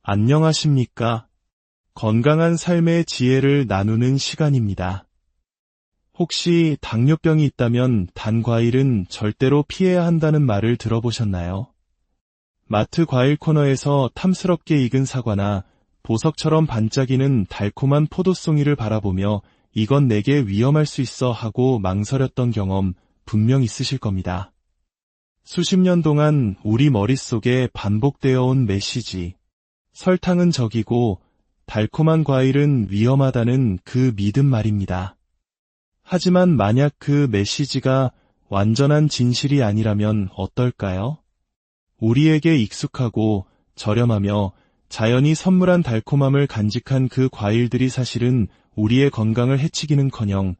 안녕하십니까? 건강한 삶의 지혜를 나누는 시간입니다. 혹시 당뇨병이 있다면 단 과일은 절대로 피해야 한다는 말을 들어보셨나요? 마트 과일 코너에서 탐스럽게 익은 사과나 보석처럼 반짝이는 달콤한 포도송이를 바라보며 이건 내게 위험할 수 있어 하고 망설였던 경험 분명 있으실 겁니다. 수십 년 동안 우리 머릿속에 반복되어 온 메시지. 설탕은 적이고 달콤한 과일은 위험하다는 그 믿음 말입니다. 하지만 만약 그 메시지가 완전한 진실이 아니라면 어떨까요? 우리에게 익숙하고 저렴하며 자연이 선물한 달콤함을 간직한 그 과일들이 사실은 우리의 건강을 해치기는커녕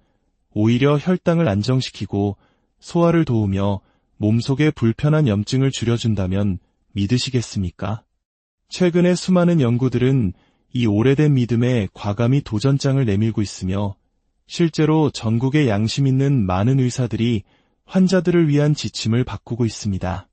오히려 혈당을 안정시키고 소화를 도우며 몸속의 불편한 염증을 줄여준다면 믿으시겠습니까? 최근의 수많은 연구들은 이 오래된 믿음에 과감히 도전장을 내밀고 있으며 실제로 전국의 양심 있는 많은 의사들이 환자들을 위한 지침을 바꾸고 있습니다.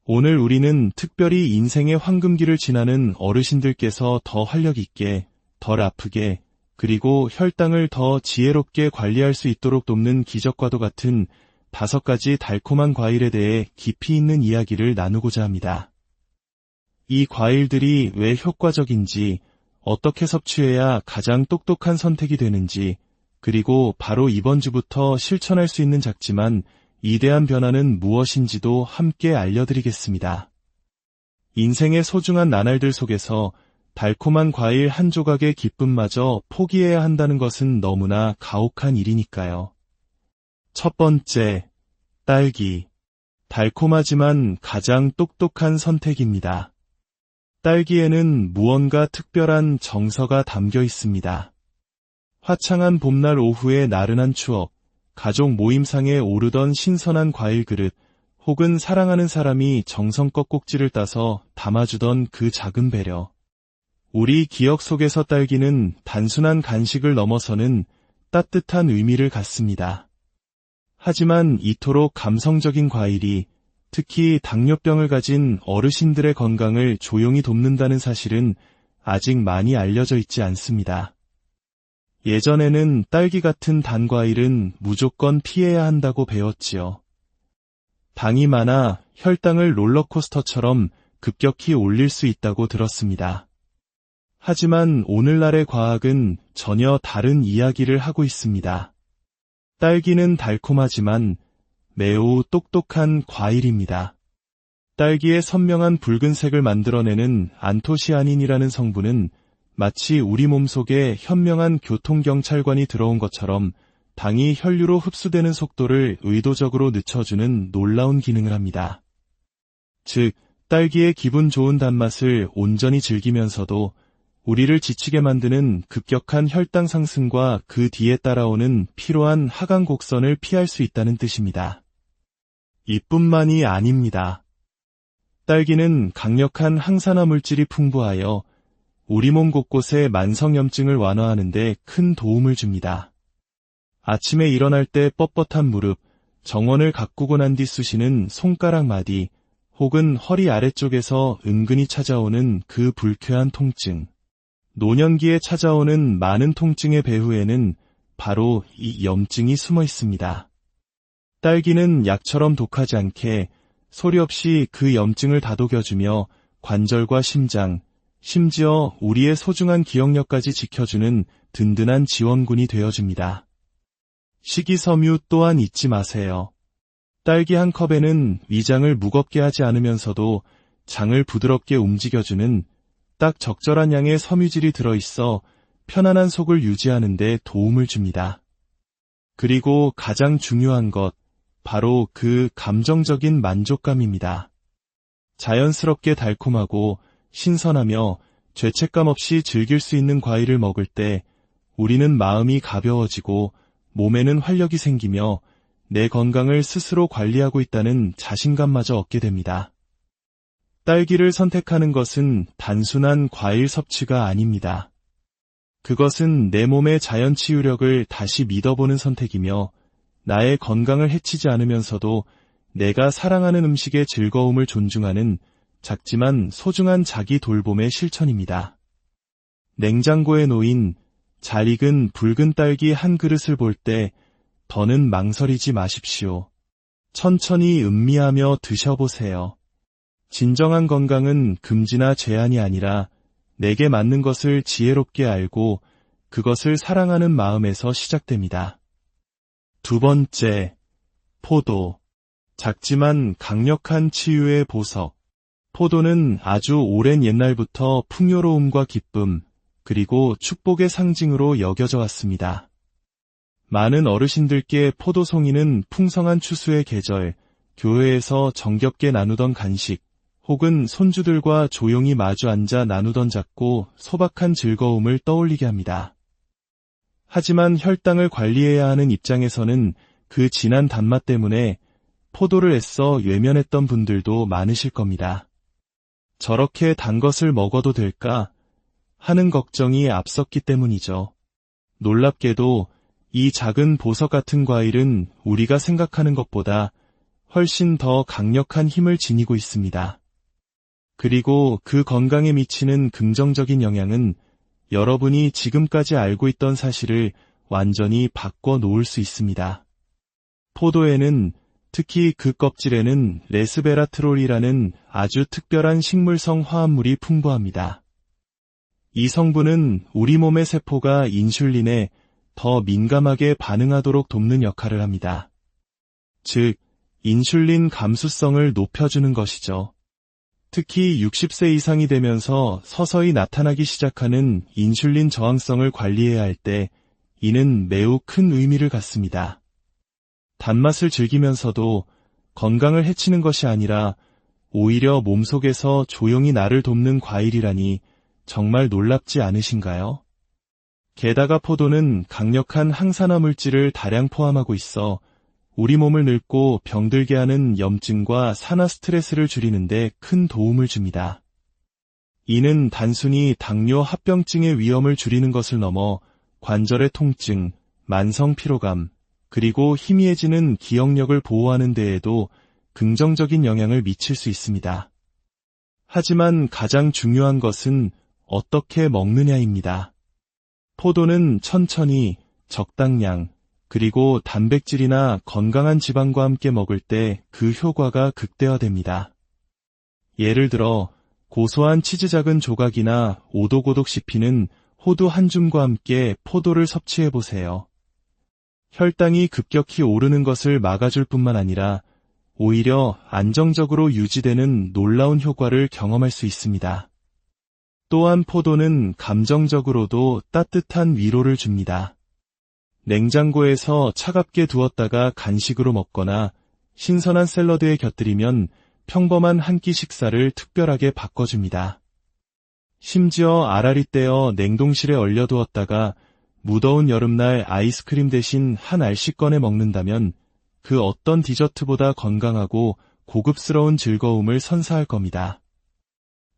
오늘 우리는 특별히 인생의 황금기를 지나는 어르신들께서 더 활력 있게, 덜 아프게, 그리고 혈당을 더 지혜롭게 관리할 수 있도록 돕는 기적과도 같은 5가지 달콤한 과일에 대해 깊이 있는 이야기를 나누고자 합니다. 이 과일들이 왜 효과적인지, 어떻게 섭취해야 가장 똑똑한 선택이 되는지, 그리고 바로 이번 주부터 실천할 수 있는 작지만 이대한 변화는 무엇인지도 함께 알려드리겠습니다. 인생의 소중한 나날들 속에서 달콤한 과일 한 조각의 기쁨마저 포기해야 한다는 것은 너무나 가혹한 일이니까요. 첫 번째, 딸기. 달콤하지만 가장 똑똑한 선택입니다. 딸기에는 무언가 특별한 정서가 담겨 있습니다. 화창한 봄날 오후의 나른한 추억, 가족 모임상에 오르던 신선한 과일 그릇, 혹은 사랑하는 사람이 정성껏 꼭지를 따서 담아주던 그 작은 배려. 우리 기억 속에서 딸기는 단순한 간식을 넘어서는 따뜻한 의미를 갖습니다. 하지만 이토록 감성적인 과일이 특히 당뇨병을 가진 어르신들의 건강을 조용히 돕는다는 사실은 아직 많이 알려져 있지 않습니다. 예전에는 딸기 같은 단 과일은 무조건 피해야 한다고 배웠지요. 당이 많아 혈당을 롤러코스터처럼 급격히 올릴 수 있다고 들었습니다. 하지만 오늘날의 과학은 전혀 다른 이야기를 하고 있습니다. 딸기는 달콤하지만 매우 똑똑한 과일입니다. 딸기의 선명한 붉은색을 만들어내는 안토시아닌이라는 성분은 마치 우리 몸속에 현명한 교통경찰관이 들어온 것처럼 당이 혈류로 흡수되는 속도를 의도적으로 늦춰주는 놀라운 기능을 합니다. 즉, 딸기의 기분 좋은 단맛을 온전히 즐기면서도 우리를 지치게 만드는 급격한 혈당 상승과 그 뒤에 따라오는 피로한 하강 곡선을 피할 수 있다는 뜻입니다. 이뿐만이 아닙니다. 딸기는 강력한 항산화 물질이 풍부하여 우리 몸 곳곳의 만성염증을 완화하는 데 큰 도움을 줍니다. 아침에 일어날 때 뻣뻣한 무릎, 정원을 가꾸고 난 뒤 쑤시는 손가락 마디, 혹은 허리 아래쪽에서 은근히 찾아오는 그 불쾌한 통증. 노년기에 찾아오는 많은 통증의 배후에는 바로 이 염증이 숨어 있습니다. 딸기는 약처럼 독하지 않게 소리 없이 그 염증을 다독여주며 관절과 심장, 심지어 우리의 소중한 기억력까지 지켜주는 든든한 지원군이 되어줍니다. 식이섬유 또한 잊지 마세요. 딸기 한 컵에는 위장을 무겁게 하지 않으면서도 장을 부드럽게 움직여주는 딱 적절한 양의 섬유질이 들어있어 편안한 속을 유지하는 데 도움을 줍니다. 그리고 가장 중요한 것, 바로 그 감정적인 만족감입니다. 자연스럽게 달콤하고 신선하며 죄책감 없이 즐길 수 있는 과일을 먹을 때 우리는 마음이 가벼워지고 몸에는 활력이 생기며 내 건강을 스스로 관리하고 있다는 자신감마저 얻게 됩니다. 딸기를 선택하는 것은 단순한 과일 섭취가 아닙니다. 그것은 내 몸의 자연 치유력을 다시 믿어보는 선택이며 나의 건강을 해치지 않으면서도 내가 사랑하는 음식의 즐거움을 존중하는 작지만 소중한 자기 돌봄의 실천입니다. 냉장고에 놓인 잘 익은 붉은 딸기 한 그릇을 볼 때 더는 망설이지 마십시오. 천천히 음미하며 드셔보세요. 진정한 건강은 금지나 제한이 아니라 내게 맞는 것을 지혜롭게 알고 그것을 사랑하는 마음에서 시작됩니다. 두 번째, 포도. 작지만 강력한 치유의 보석. 포도는 아주 오랜 옛날부터 풍요로움과 기쁨, 그리고 축복의 상징으로 여겨져 왔습니다. 많은 어르신들께 포도송이는 풍성한 추수의 계절, 교회에서 정겹게 나누던 간식, 혹은 손주들과 조용히 마주 앉아 나누던 작고 소박한 즐거움을 떠올리게 합니다. 하지만 혈당을 관리해야 하는 입장에서는 그 진한 단맛 때문에 포도를 애써 외면했던 분들도 많으실 겁니다. 저렇게 단 것을 먹어도 될까 하는 걱정이 앞섰기 때문이죠. 놀랍게도 이 작은 보석 같은 과일은 우리가 생각하는 것보다 훨씬 더 강력한 힘을 지니고 있습니다. 그리고 그 건강에 미치는 긍정적인 영향은 여러분이 지금까지 알고 있던 사실을 완전히 바꿔 놓을 수 있습니다. 포도에는, 특히 그 껍질에는 레스베라트롤이라는 아주 특별한 식물성 화합물이 풍부합니다. 이 성분은 우리 몸의 세포가 인슐린에 더 민감하게 반응하도록 돕는 역할을 합니다. 즉, 인슐린 감수성을 높여주는 것이죠. 특히 60세 이상이 되면서 서서히 나타나기 시작하는 인슐린 저항성을 관리해야 할 때 이는 매우 큰 의미를 갖습니다. 단맛을 즐기면서도 건강을 해치는 것이 아니라 오히려 몸속에서 조용히 나를 돕는 과일이라니 정말 놀랍지 않으신가요? 게다가 포도는 강력한 항산화 물질을 다량 포함하고 있어 우리 몸을 늙고 병들게 하는 염증과 산화 스트레스를 줄이는 데 큰 도움을 줍니다. 이는 단순히 당뇨 합병증의 위험을 줄이는 것을 넘어 관절의 통증, 만성 피로감, 그리고 희미해지는 기억력을 보호하는 데에도 긍정적인 영향을 미칠 수 있습니다. 하지만 가장 중요한 것은 어떻게 먹느냐입니다. 포도는 천천히, 적당량, 그리고 단백질이나 건강한 지방과 함께 먹을 때 그 효과가 극대화됩니다. 예를 들어 고소한 치즈 작은 조각이나 오독오독 씹히는 호두 한 줌과 함께 포도를 섭취해보세요. 혈당이 급격히 오르는 것을 막아줄 뿐만 아니라 오히려 안정적으로 유지되는 놀라운 효과를 경험할 수 있습니다. 또한 포도는 감정적으로도 따뜻한 위로를 줍니다. 냉장고에서 차갑게 두었다가 간식으로 먹거나 신선한 샐러드에 곁들이면 평범한 한 끼 식사를 특별하게 바꿔줍니다. 심지어 알알이 떼어 냉동실에 얼려두었다가 무더운 여름날 아이스크림 대신 한 알씩 꺼내 먹는다면 그 어떤 디저트보다 건강하고 고급스러운 즐거움을 선사할 겁니다.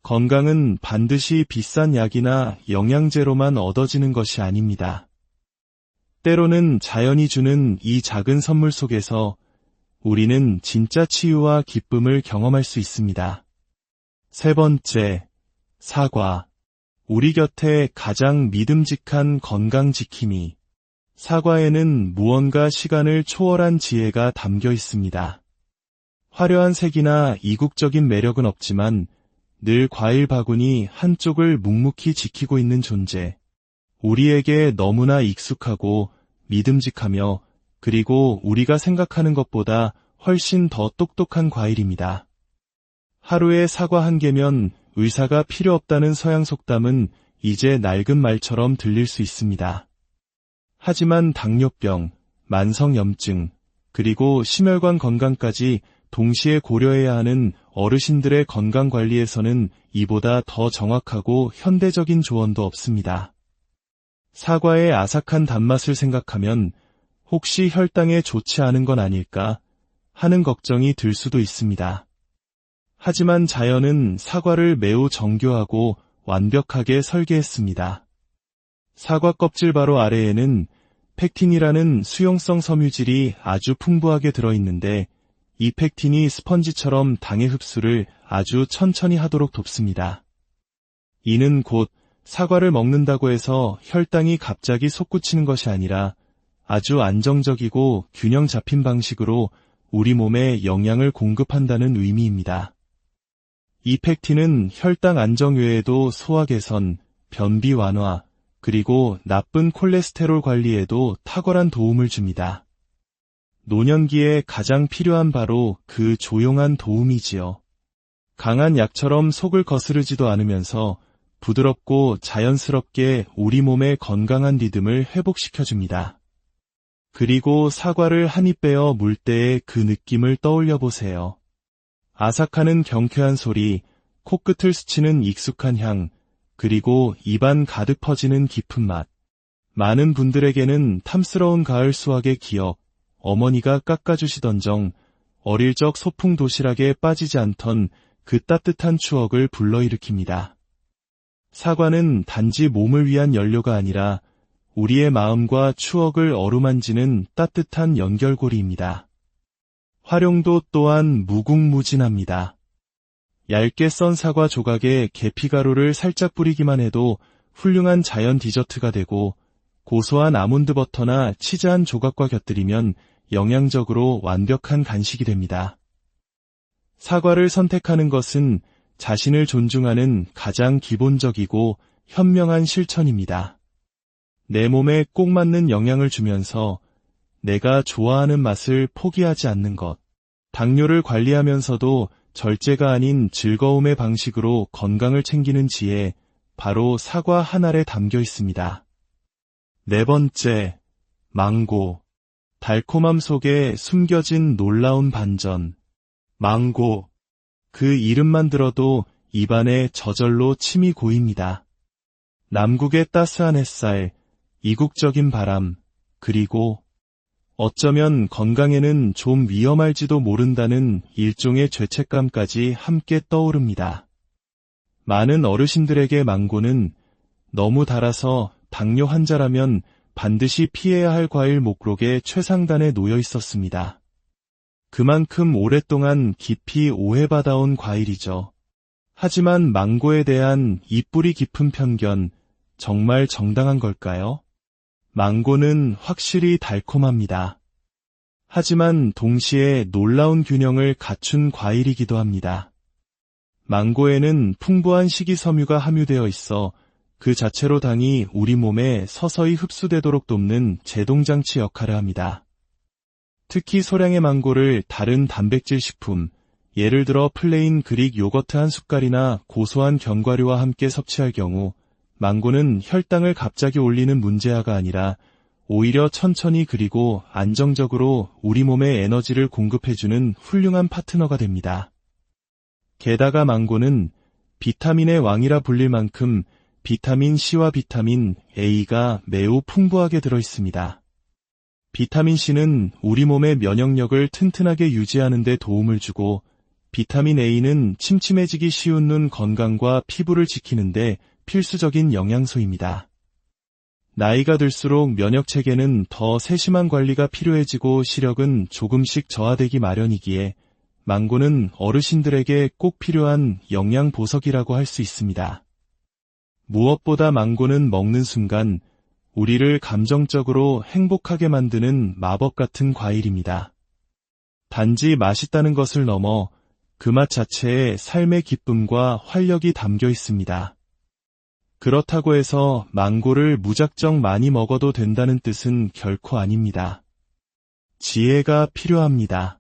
건강은 반드시 비싼 약이나 영양제로만 얻어지는 것이 아닙니다. 때로는 자연이 주는 이 작은 선물 속에서 우리는 진짜 치유와 기쁨을 경험할 수 있습니다. 세 번째, 사과. 우리 곁에 가장 믿음직한 건강 지킴이. 사과에는 무언가 시간을 초월한 지혜가 담겨 있습니다. 화려한 색이나 이국적인 매력은 없지만 늘 과일 바구니 한쪽을 묵묵히 지키고 있는 존재. 우리에게 너무나 익숙하고 믿음직하며 그리고 우리가 생각하는 것보다 훨씬 더 똑똑한 과일입니다. 하루에 사과 한 개면 의사가 필요 없다는 서양 속담은 이제 낡은 말처럼 들릴 수 있습니다. 하지만 당뇨병, 만성염증, 그리고 심혈관 건강까지 동시에 고려해야 하는 어르신들의 건강관리에서는 이보다 더 정확하고 현대적인 조언도 없습니다. 사과의 아삭한 단맛을 생각하면 혹시 혈당에 좋지 않은 건 아닐까 하는 걱정이 들 수도 있습니다. 하지만 자연은 사과를 매우 정교하고 완벽하게 설계했습니다. 사과 껍질 바로 아래에는 펙틴이라는 수용성 섬유질이 아주 풍부하게 들어있는데 이 펙틴이 스펀지처럼 당의 흡수를 아주 천천히 하도록 돕습니다. 이는 곧 사과를 먹는다고 해서 혈당이 갑자기 솟구치는 것이 아니라 아주 안정적이고 균형 잡힌 방식으로 우리 몸에 영양을 공급한다는 의미입니다. 이 펙틴은 혈당 안정 외에도 소화 개선, 변비 완화, 그리고 나쁜 콜레스테롤 관리에도 탁월한 도움을 줍니다. 노년기에 가장 필요한 바로 그 조용한 도움이지요. 강한 약처럼 속을 거스르지도 않으면서 부드럽고 자연스럽게 우리 몸의 건강한 리듬을 회복시켜줍니다. 그리고 사과를 한 입 베어 물 때의 그 느낌을 떠올려 보세요. 아삭하는 경쾌한 소리, 코끝을 스치는 익숙한 향, 그리고 입안 가득 퍼지는 깊은 맛. 많은 분들에게는 탐스러운 가을 수확의 기억, 어머니가 깎아주시던 정, 어릴 적 소풍 도시락에 빠지지 않던 그 따뜻한 추억을 불러일으킵니다. 사과는 단지 몸을 위한 연료가 아니라 우리의 마음과 추억을 어루만지는 따뜻한 연결고리입니다. 활용도 또한 무궁무진합니다. 얇게 썬 사과 조각에 계피가루를 살짝 뿌리기만 해도 훌륭한 자연 디저트가 되고 고소한 아몬드 버터나 치즈한 조각과 곁들이면 영양적으로 완벽한 간식이 됩니다. 사과를 선택하는 것은 자신을 존중하는 가장 기본적이고 현명한 실천입니다. 내 몸에 꼭 맞는 영양을 주면서 내가 좋아하는 맛을 포기하지 않는 것. 당뇨를 관리하면서도 절제가 아닌 즐거움의 방식으로 건강을 챙기는 지혜, 바로 사과 한 알에 담겨 있습니다. 네 번째, 망고. 달콤함 속에 숨겨진 놀라운 반전. 망고. 그 이름만 들어도 입안에 저절로 침이 고입니다. 남국의 따스한 햇살, 이국적인 바람, 그리고 어쩌면 건강에는 좀 위험할지도 모른다는 일종의 죄책감까지 함께 떠오릅니다. 많은 어르신들에게 망고는 너무 달아서 당뇨 환자라면 반드시 피해야 할 과일 목록의 최상단에 놓여 있었습니다. 그만큼 오랫동안 깊이 오해받아온 과일이죠. 하지만 망고에 대한 이 뿌리 깊은 편견, 정말 정당한 걸까요? 망고는 확실히 달콤합니다. 하지만 동시에 놀라운 균형을 갖춘 과일이기도 합니다. 망고에는 풍부한 식이섬유가 함유되어 있어 그 자체로 당이 우리 몸에 서서히 흡수되도록 돕는 제동장치 역할을 합니다. 특히 소량의 망고를 다른 단백질 식품, 예를 들어 플레인 그릭 요거트 한 숟갈이나 고소한 견과류와 함께 섭취할 경우 망고는 혈당을 갑자기 올리는 문제아가 아니라 오히려 천천히 그리고 안정적으로 우리 몸에 에너지를 공급해주는 훌륭한 파트너가 됩니다. 게다가 망고는 비타민의 왕이라 불릴 만큼 비타민 C와 비타민 A가 매우 풍부하게 들어있습니다. 비타민 C는 우리 몸의 면역력을 튼튼하게 유지하는 데 도움을 주고 비타민 A는 침침해지기 쉬운 눈 건강과 피부를 지키는 데 필수적인 영양소입니다. 나이가 들수록 면역체계는 더 세심한 관리가 필요해지고 시력은 조금씩 저하되기 마련이기에 망고는 어르신들에게 꼭 필요한 영양 보석이라고 할 수 있습니다. 무엇보다 망고는 먹는 순간 우리를 감정적으로 행복하게 만드는 마법 같은 과일입니다. 단지 맛있다는 것을 넘어 그 맛 자체에 삶의 기쁨과 활력이 담겨 있습니다. 그렇다고 해서 망고를 무작정 많이 먹어도 된다는 뜻은 결코 아닙니다. 지혜가 필요합니다.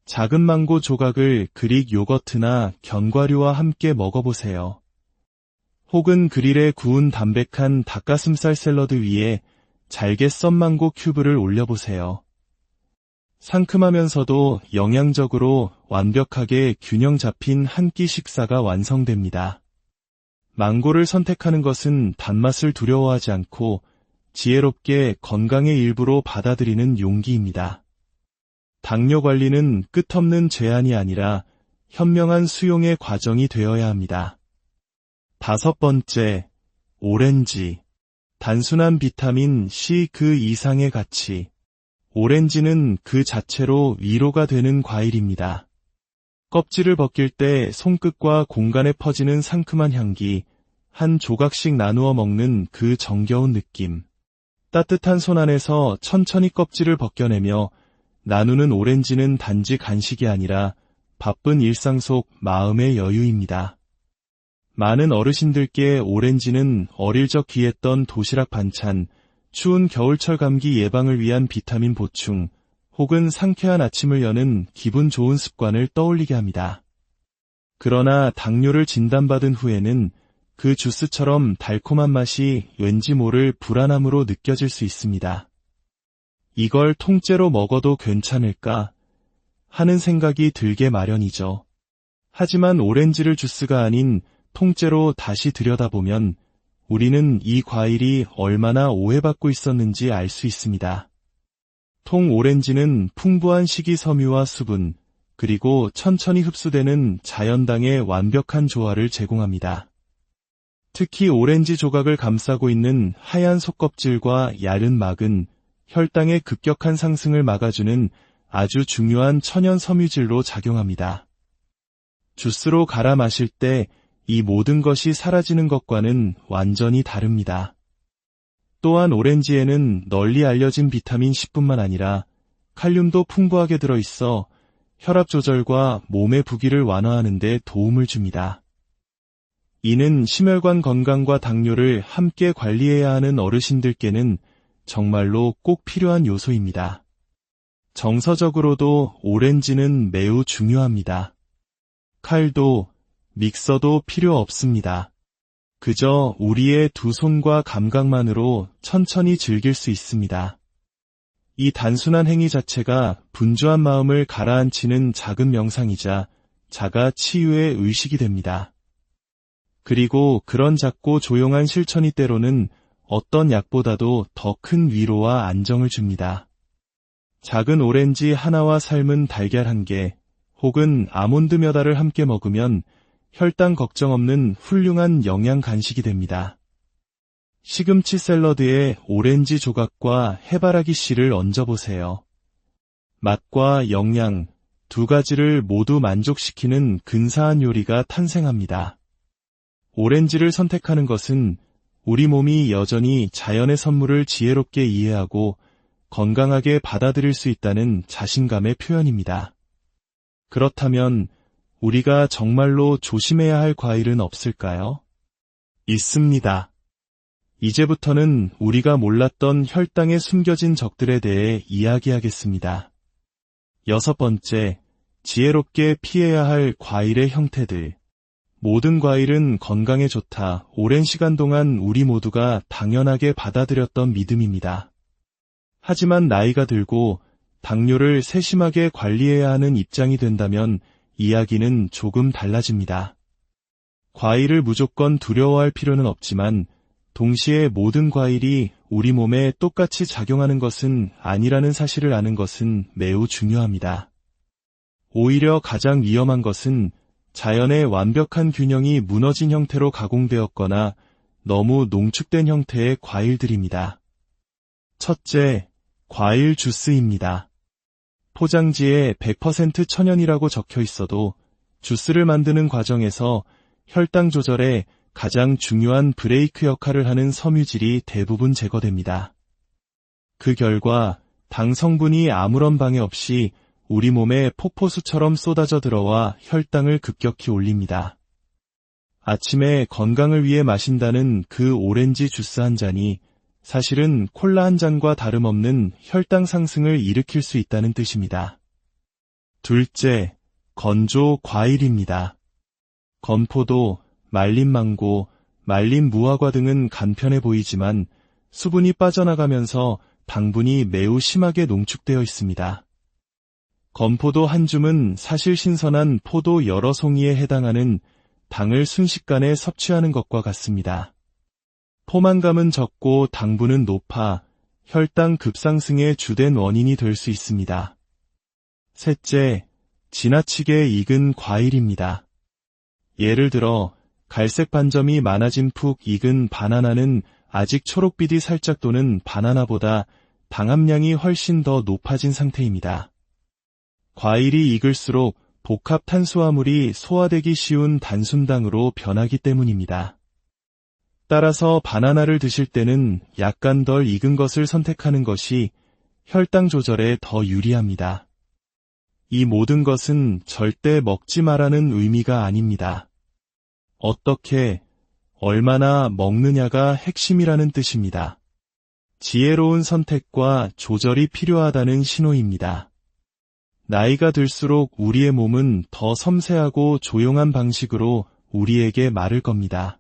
작은 망고 조각을 그릭 요거트나 견과류와 함께 먹어보세요. 혹은 그릴에 구운 담백한 닭가슴살 샐러드 위에 잘게 썬 망고 큐브를 올려보세요. 상큼하면서도 영양적으로 완벽하게 균형 잡힌 한 끼 식사가 완성됩니다. 망고를 선택하는 것은 단맛을 두려워하지 않고 지혜롭게 건강의 일부로 받아들이는 용기입니다. 당뇨 관리는 끝없는 제한이 아니라 현명한 수용의 과정이 되어야 합니다. 다섯 번째, 오렌지. 단순한 비타민 C 그 이상의 가치. 오렌지는 그 자체로 위로가 되는 과일입니다. 껍질을 벗길 때 손끝과 공간에 퍼지는 상큼한 향기, 한 조각씩 나누어 먹는 그 정겨운 느낌. 따뜻한 손 안에서 천천히 껍질을 벗겨내며 나누는 오렌지는 단지 간식이 아니라 바쁜 일상 속 마음의 여유입니다. 많은 어르신들께 오렌지는 어릴 적 귀했던 도시락 반찬, 추운 겨울철 감기 예방을 위한 비타민 보충, 혹은 상쾌한 아침을 여는 기분 좋은 습관을 떠올리게 합니다. 그러나 당뇨를 진단받은 후에는 그 주스처럼 달콤한 맛이 왠지 모를 불안함으로 느껴질 수 있습니다. 이걸 통째로 먹어도 괜찮을까 하는 생각이 들게 마련이죠. 하지만 오렌지를 주스가 아닌 통째로 다시 들여다보면 우리는 이 과일이 얼마나 오해받고 있었는지 알 수 있습니다. 통 오렌지는 풍부한 식이섬유와 수분, 그리고 천천히 흡수되는 자연당의 완벽한 조화를 제공합니다. 특히 오렌지 조각을 감싸고 있는 하얀 속껍질과 얇은 막은 혈당의 급격한 상승을 막아주는 아주 중요한 천연 섬유질로 작용합니다. 주스로 갈아 마실 때 이 모든 것이 사라지는 것과는 완전히 다릅니다. 또한 오렌지에는 널리 알려진 비타민 C뿐만 아니라 칼륨도 풍부하게 들어있어 혈압 조절과 몸의 부기를 완화하는 데 도움을 줍니다. 이는 심혈관 건강과 당뇨를 함께 관리해야 하는 어르신들께는 정말로 꼭 필요한 요소입니다. 정서적으로도 오렌지는 매우 중요합니다. 칼도 믹서도 필요 없습니다. 그저 우리의 두 손과 감각만으로 천천히 즐길 수 있습니다. 이 단순한 행위 자체가 분주한 마음을 가라앉히는 작은 명상이자 자가 치유의 의식이 됩니다. 그리고 그런 작고 조용한 실천이 때로는 어떤 약보다도 더 큰 위로와 안정을 줍니다. 작은 오렌지 하나와 삶은 달걀 한 개, 혹은 아몬드 몇 알을 함께 먹으면 혈당 걱정 없는 훌륭한 영양 간식이 됩니다. 시금치 샐러드에 오렌지 조각과 해바라기 씨를 얹어보세요. 맛과 영양 두 가지를 모두 만족시키는 근사한 요리가 탄생합니다. 오렌지를 선택하는 것은 우리 몸이 여전히 자연의 선물을 지혜롭게 이해하고 건강하게 받아들일 수 있다는 자신감의 표현입니다. 그렇다면 우리가 정말로 조심해야 할 과일은 없을까요? 있습니다. 이제부터는 우리가 몰랐던 혈당에 숨겨진 적들에 대해 이야기하겠습니다. 6번째, 지혜롭게 피해야 할 과일의 형태들. 모든 과일은 건강에 좋다. 오랜 시간 동안 우리 모두가 당연하게 받아들였던 믿음입니다. 하지만 나이가 들고 당뇨를 세심하게 관리해야 하는 입장이 된다면 이야기는 조금 달라집니다. 과일을 무조건 두려워할 필요는 없지만 동시에 모든 과일이 우리 몸에 똑같이 작용하는 것은 아니라는 사실을 아는 것은 매우 중요합니다. 오히려 가장 위험한 것은 자연의 완벽한 균형이 무너진 형태로 가공되었거나 너무 농축된 형태의 과일들입니다. 첫째, 과일 주스입니다. 포장지에 100% 천연이라고 적혀 있어도 주스를 만드는 과정에서 혈당 조절에 가장 중요한 브레이크 역할을 하는 섬유질이 대부분 제거됩니다. 그 결과 당 성분이 아무런 방해 없이 우리 몸에 폭포수처럼 쏟아져 들어와 혈당을 급격히 올립니다. 아침에 건강을 위해 마신다는 그 오렌지 주스 한 잔이 사실은 콜라 한 잔과 다름없는 혈당 상승을 일으킬 수 있다는 뜻입니다. 둘째, 건조 과일입니다. 건포도, 말린 망고, 말린 무화과 등은 간편해 보이지만 수분이 빠져나가면서 당분이 매우 심하게 농축되어 있습니다. 건포도 한 줌은 사실 신선한 포도 여러 송이에 해당하는 당을 순식간에 섭취하는 것과 같습니다. 포만감은 적고 당분은 높아 혈당 급상승의 주된 원인이 될 수 있습니다. 셋째, 지나치게 익은 과일입니다. 예를 들어 갈색 반점이 많아진 푹 익은 바나나는 아직 초록빛이 살짝 도는 바나나보다 당 함량이 훨씬 더 높아진 상태입니다. 과일이 익을수록 복합 탄수화물이 소화되기 쉬운 단순당으로 변하기 때문입니다. 따라서 바나나를 드실 때는 약간 덜 익은 것을 선택하는 것이 혈당 조절에 더 유리합니다. 이 모든 것은 절대 먹지 말라는 의미가 아닙니다. 어떻게, 얼마나 먹느냐가 핵심이라는 뜻입니다. 지혜로운 선택과 조절이 필요하다는 신호입니다. 나이가 들수록 우리의 몸은 더 섬세하고 조용한 방식으로 우리에게 말을 겁니다.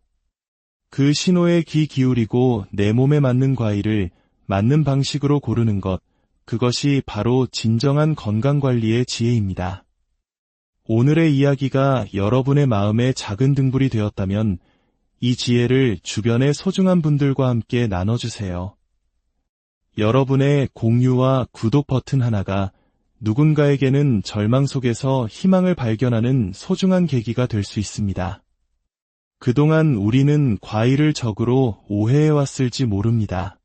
그 신호에 귀 기울이고 내 몸에 맞는 과일을 맞는 방식으로 고르는 것, 그것이 바로 진정한 건강관리의 지혜입니다. 오늘의 이야기가 여러분의 마음에 작은 등불이 되었다면 이 지혜를 주변의 소중한 분들과 함께 나눠주세요. 여러분의 공유와 구독 버튼 하나가 누군가에게는 절망 속에서 희망을 발견하는 소중한 계기가 될 수 있습니다. 그동안 우리는 과일을 적으로 오해해왔을지 모릅니다.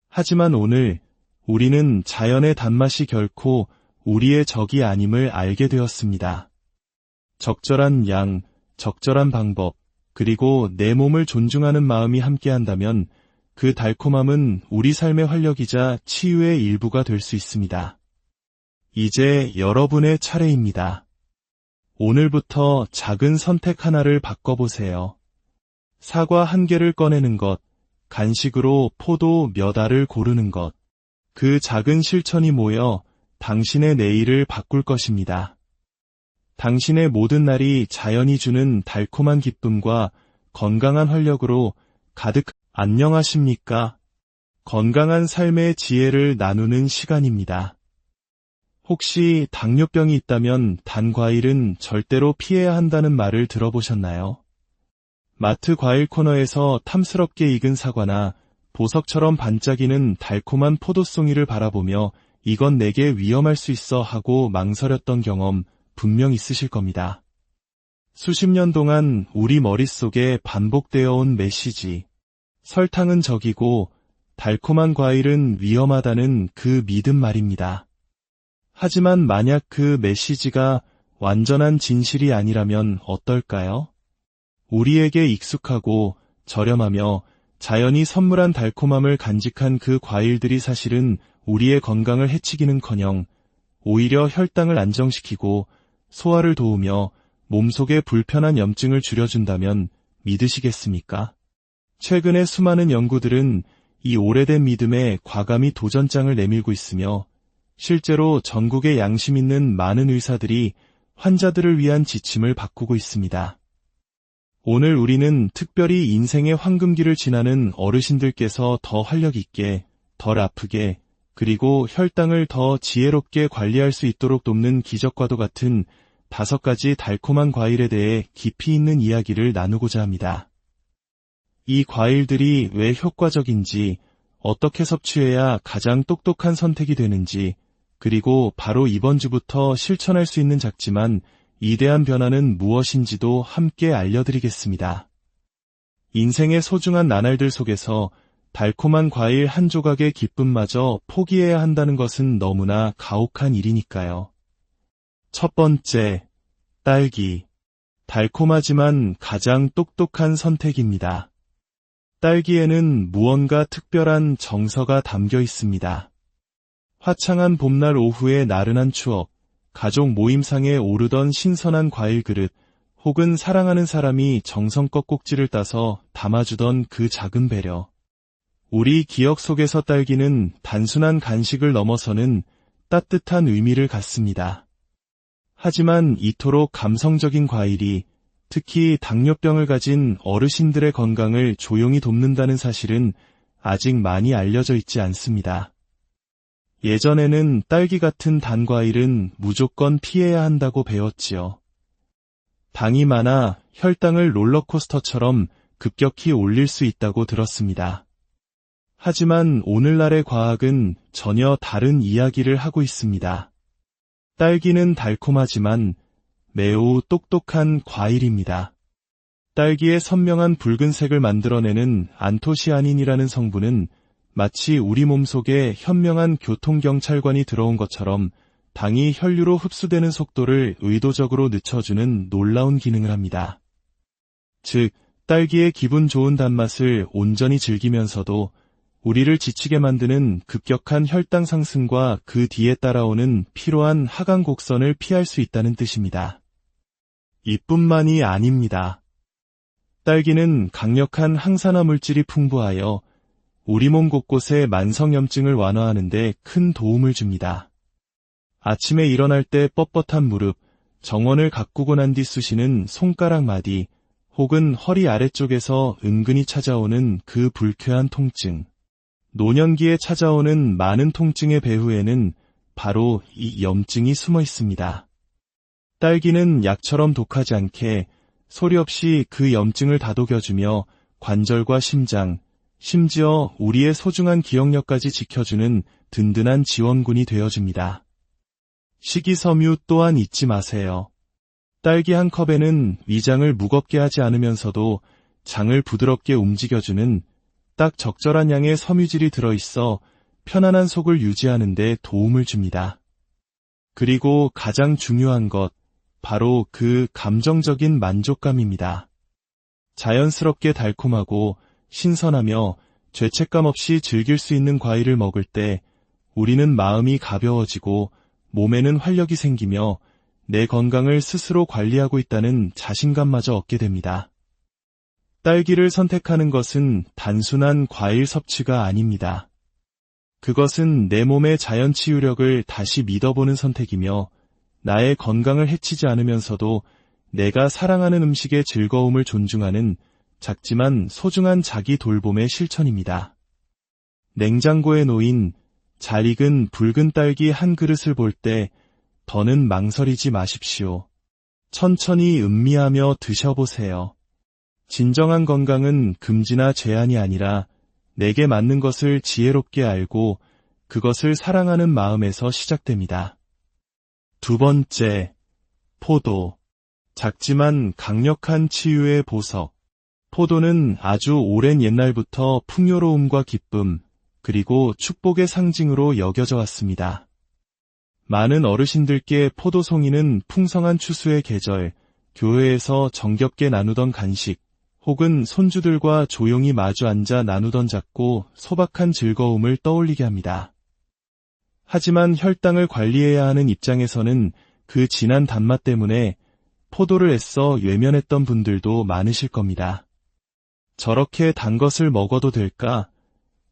하지만 오늘 우리는 자연의 단맛이 결코 우리의 적이 아님을 알게 되었습니다. 적절한 양, 적절한 방법, 그리고 내 몸을 존중하는 마음이 함께한다면 그 달콤함은 우리 삶의 활력이자 치유의 일부가 될 수 있습니다. 이제 여러분의 차례입니다. 오늘부터 작은 선택 하나를 바꿔보세요. 사과 한 개를 꺼내는 것, 간식으로 포도 몇 알을 고르는 것. 그 작은 실천이 모여 당신의 내일을 바꿀 것입니다. 당신의 모든 날이 자연이 주는 달콤한 기쁨과 건강한 활력으로 가득. 안녕하십니까? 건강한 삶의 지혜를 나누는 시간입니다. 혹시 당뇨병이 있다면 단 과일은 절대로 피해야 한다는 말을 들어보셨나요? 마트 과일 코너에서 탐스럽게 익은 사과나 보석처럼 반짝이는 달콤한 포도송이를 바라보며 이건 내게 위험할 수 있어 하고 망설였던 경험 분명 있으실 겁니다. 수십 년 동안 우리 머릿속에 반복되어 온 메시지. 설탕은 적이고 달콤한 과일은 위험하다는 그 믿음 말입니다. 하지만 만약 그 메시지가 완전한 진실이 아니라면 어떨까요? 우리에게 익숙하고 저렴하며 자연이 선물한 달콤함을 간직한 그 과일들이 사실은 우리의 건강을 해치기는커녕 오히려 혈당을 안정시키고 소화를 도우며 몸속의 불편한 염증을 줄여준다면 믿으시겠습니까? 최근의 수많은 연구들은 이 오래된 믿음에 과감히 도전장을 내밀고 있으며 실제로 전국의 양심 있는 많은 의사들이 환자들을 위한 지침을 바꾸고 있습니다. 오늘 우리는 특별히 인생의 황금기를 지나는 어르신들께서 더 활력 있게, 덜 아프게, 그리고 혈당을 더 지혜롭게 관리할 수 있도록 돕는 기적과도 같은 5가지 달콤한 과일에 대해 깊이 있는 이야기를 나누고자 합니다. 이 과일들이 왜 효과적인지, 어떻게 섭취해야 가장 똑똑한 선택이 되는지, 그리고 바로 이번 주부터 실천할 수 있는 작지만 이대한 변화는 무엇인지도 함께 알려드리겠습니다. 인생의 소중한 나날들 속에서 달콤한 과일 한 조각의 기쁨마저 포기해야 한다는 것은 너무나 가혹한 일이니까요. 첫 번째, 딸기. 달콤하지만 가장 똑똑한 선택입니다. 딸기에는 무언가 특별한 정서가 담겨 있습니다. 화창한 봄날 오후의 나른한 추억, 가족 모임상에 오르던 신선한 과일 그릇, 혹은 사랑하는 사람이 정성껏 꼭지를 따서 담아주던 그 작은 배려. 우리 기억 속에서 딸기는 단순한 간식을 넘어서는 따뜻한 의미를 갖습니다. 하지만 이토록 감성적인 과일이 특히 당뇨병을 가진 어르신들의 건강을 조용히 돕는다는 사실은 아직 많이 알려져 있지 않습니다. 예전에는 딸기 같은 단 과일은 무조건 피해야 한다고 배웠지요. 당이 많아 혈당을 롤러코스터처럼 급격히 올릴 수 있다고 들었습니다. 하지만 오늘날의 과학은 전혀 다른 이야기를 하고 있습니다. 딸기는 달콤하지만 매우 똑똑한 과일입니다. 딸기의 선명한 붉은색을 만들어내는 안토시아닌이라는 성분은 마치 우리 몸속에 현명한 교통경찰관이 들어온 것처럼 당이 혈류로 흡수되는 속도를 의도적으로 늦춰주는 놀라운 기능을 합니다. 즉, 딸기의 기분 좋은 단맛을 온전히 즐기면서도 우리를 지치게 만드는 급격한 혈당 상승과 그 뒤에 따라오는 피로한 하강 곡선을 피할 수 있다는 뜻입니다. 이뿐만이 아닙니다. 딸기는 강력한 항산화 물질이 풍부하여 우리 몸 곳곳의 만성염증을 완화하는 데 큰 도움을 줍니다. 아침에 일어날 때 뻣뻣한 무릎, 정원을 가꾸고 난 뒤 쑤시는 손가락 마디, 혹은 허리 아래쪽에서 은근히 찾아오는 그 불쾌한 통증, 노년기에 찾아오는 많은 통증의 배후에는 바로 이 염증이 숨어 있습니다. 딸기는 약처럼 독하지 않게 소리 없이 그 염증을 다독여주며 관절과 심장, 심지어 우리의 소중한 기억력까지 지켜주는 든든한 지원군이 되어줍니다. 식이섬유 또한 잊지 마세요. 딸기 한 컵에는 위장을 무겁게 하지 않으면서도 장을 부드럽게 움직여주는 딱 적절한 양의 섬유질이 들어있어 편안한 속을 유지하는 데 도움을 줍니다. 그리고 가장 중요한 것, 바로 그 감정적인 만족감입니다. 자연스럽게 달콤하고 신선하며 죄책감 없이 즐길 수 있는 과일을 먹을 때 우리는 마음이 가벼워지고 몸에는 활력이 생기며 내 건강을 스스로 관리하고 있다는 자신감마저 얻게 됩니다. 딸기를 선택하는 것은 단순한 과일 섭취가 아닙니다. 그것은 내 몸의 자연 치유력을 다시 믿어보는 선택이며 나의 건강을 해치지 않으면서도 내가 사랑하는 음식의 즐거움을 존중하는 작지만 소중한 자기 돌봄의 실천입니다. 냉장고에 놓인 잘 익은 붉은 딸기 한 그릇을 볼 때 더는 망설이지 마십시오. 천천히 음미하며 드셔보세요. 진정한 건강은 금지나 제한이 아니라 내게 맞는 것을 지혜롭게 알고 그것을 사랑하는 마음에서 시작됩니다. 두 번째, 포도. 작지만 강력한 치유의 보석. 포도는 아주 오랜 옛날부터 풍요로움과 기쁨, 그리고 축복의 상징으로 여겨져 왔습니다. 많은 어르신들께 포도송이는 풍성한 추수의 계절, 교회에서 정겹게 나누던 간식, 혹은 손주들과 조용히 마주 앉아 나누던 작고 소박한 즐거움을 떠올리게 합니다. 하지만 혈당을 관리해야 하는 입장에서는 그 진한 단맛 때문에 포도를 애써 외면했던 분들도 많으실 겁니다. 저렇게 단 것을 먹어도 될까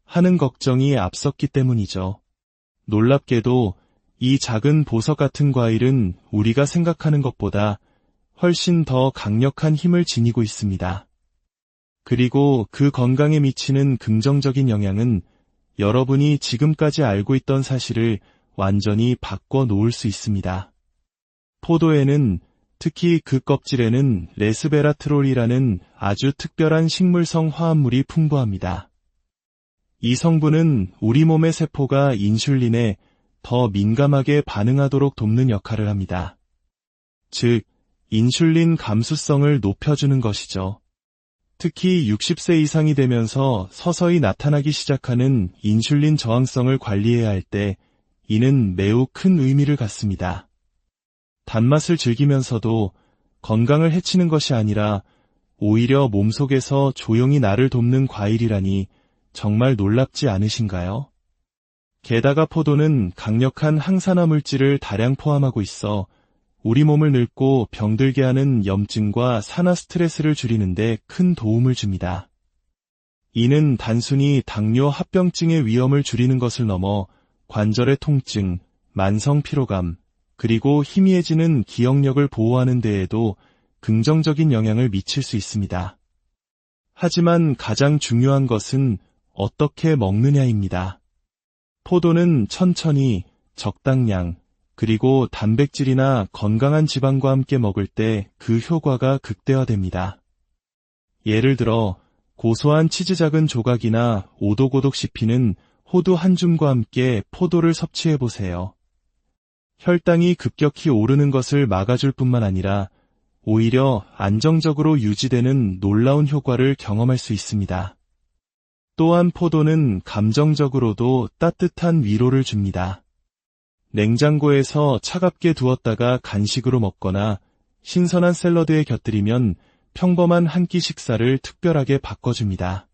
하는 걱정이 앞섰기 때문이죠. 놀랍게도 이 작은 보석 같은 과일은 우리가 생각하는 것보다 훨씬 더 강력한 힘을 지니고 있습니다. 그리고 그 건강에 미치는 긍정적인 영향은 여러분이 지금까지 알고 있던 사실을 완전히 바꿔 놓을 수 있습니다. 포도에는, 특히 그 껍질에는 레스베라트롤이라는 아주 특별한 식물성 화합물이 풍부합니다. 이 성분은 우리 몸의 세포가 인슐린에 더 민감하게 반응하도록 돕는 역할을 합니다. 즉, 인슐린 감수성을 높여주는 것이죠. 특히 60세 이상이 되면서 서서히 나타나기 시작하는 인슐린 저항성을 관리해야 할 때 이는 매우 큰 의미를 갖습니다. 단맛을 즐기면서도 건강을 해치는 것이 아니라 오히려 몸속에서 조용히 나를 돕는 과일이라니 정말 놀랍지 않으신가요? 게다가 포도는 강력한 항산화 물질을 다량 포함하고 있어 우리 몸을 늙고 병들게 하는 염증과 산화 스트레스를 줄이는 데 큰 도움을 줍니다. 이는 단순히 당뇨 합병증의 위험을 줄이는 것을 넘어 관절의 통증, 만성 피로감, 그리고 희미해지는 기억력을 보호하는 데에도 긍정적인 영향을 미칠 수 있습니다. 하지만 가장 중요한 것은 어떻게 먹느냐입니다. 포도는 천천히, 적당량, 그리고 단백질이나 건강한 지방과 함께 먹을 때 그 효과가 극대화됩니다. 예를 들어 고소한 치즈 작은 조각이나 오독오독 씹히는 호두 한 줌과 함께 포도를 섭취해보세요. 혈당이 급격히 오르는 것을 막아줄 뿐만 아니라 오히려 안정적으로 유지되는 놀라운 효과를 경험할 수 있습니다. 또한 포도는 감정적으로도 따뜻한 위로를 줍니다. 냉장고에서 차갑게 두었다가 간식으로 먹거나 신선한 샐러드에 곁들이면 평범한 한 끼 식사를 특별하게 바꿔줍니다.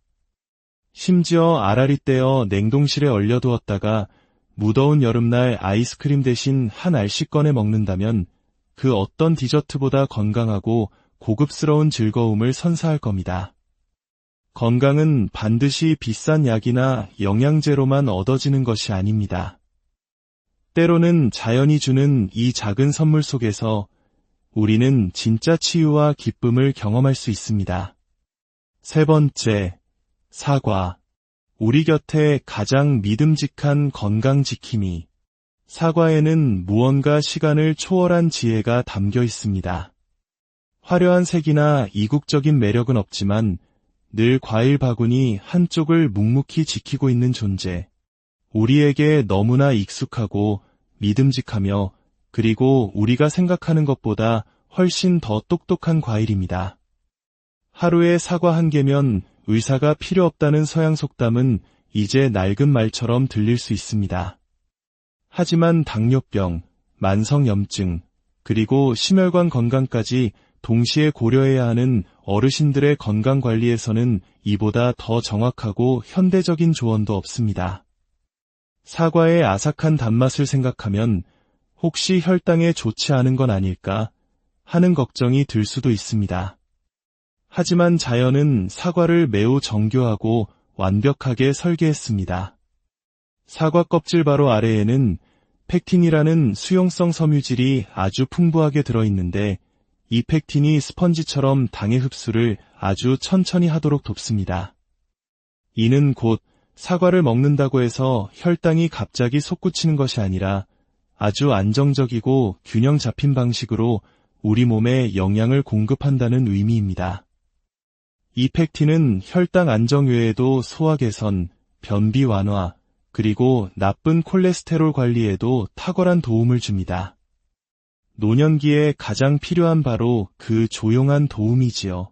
심지어 알알이 떼어 냉동실에 얼려두었다가 무더운 여름날 아이스크림 대신 한 알씩 꺼내 먹는다면 그 어떤 디저트보다 건강하고 고급스러운 즐거움을 선사할 겁니다. 건강은 반드시 비싼 약이나 영양제로만 얻어지는 것이 아닙니다. 때로는 자연이 주는 이 작은 선물 속에서 우리는 진짜 치유와 기쁨을 경험할 수 있습니다. 세 번째, 사과. 우리 곁에 가장 믿음직한 건강 지킴이. 사과에는 무언가 시간을 초월한 지혜가 담겨 있습니다. 화려한 색이나 이국적인 매력은 없지만 늘 과일 바구니 한쪽을 묵묵히 지키고 있는 존재. 우리에게 너무나 익숙하고 믿음직하며 그리고 우리가 생각하는 것보다 훨씬 더 똑똑한 과일입니다. 하루에 사과 한 개면 의사가 필요 없다는 서양 속담은 이제 낡은 말처럼 들릴 수 있습니다. 하지만 당뇨병, 만성염증, 그리고 심혈관 건강까지 동시에 고려해야 하는 어르신들의 건강관리에서는 이보다 더 정확하고 현대적인 조언도 없습니다. 사과의 아삭한 단맛을 생각하면 혹시 혈당에 좋지 않은 건 아닐까 하는 걱정이 들 수도 있습니다. 하지만 자연은 사과를 매우 정교하고 완벽하게 설계했습니다. 사과 껍질 바로 아래에는 펙틴이라는 수용성 섬유질이 아주 풍부하게 들어있는데 이 펙틴이 스펀지처럼 당의 흡수를 아주 천천히 하도록 돕습니다. 이는 곧 사과를 먹는다고 해서 혈당이 갑자기 솟구치는 것이 아니라 아주 안정적이고 균형 잡힌 방식으로 우리 몸에 영양을 공급한다는 의미입니다. 이 펙틴은 혈당 안정 외에도 소화 개선, 변비 완화, 그리고 나쁜 콜레스테롤 관리에도 탁월한 도움을 줍니다. 노년기에 가장 필요한 바로 그 조용한 도움이지요.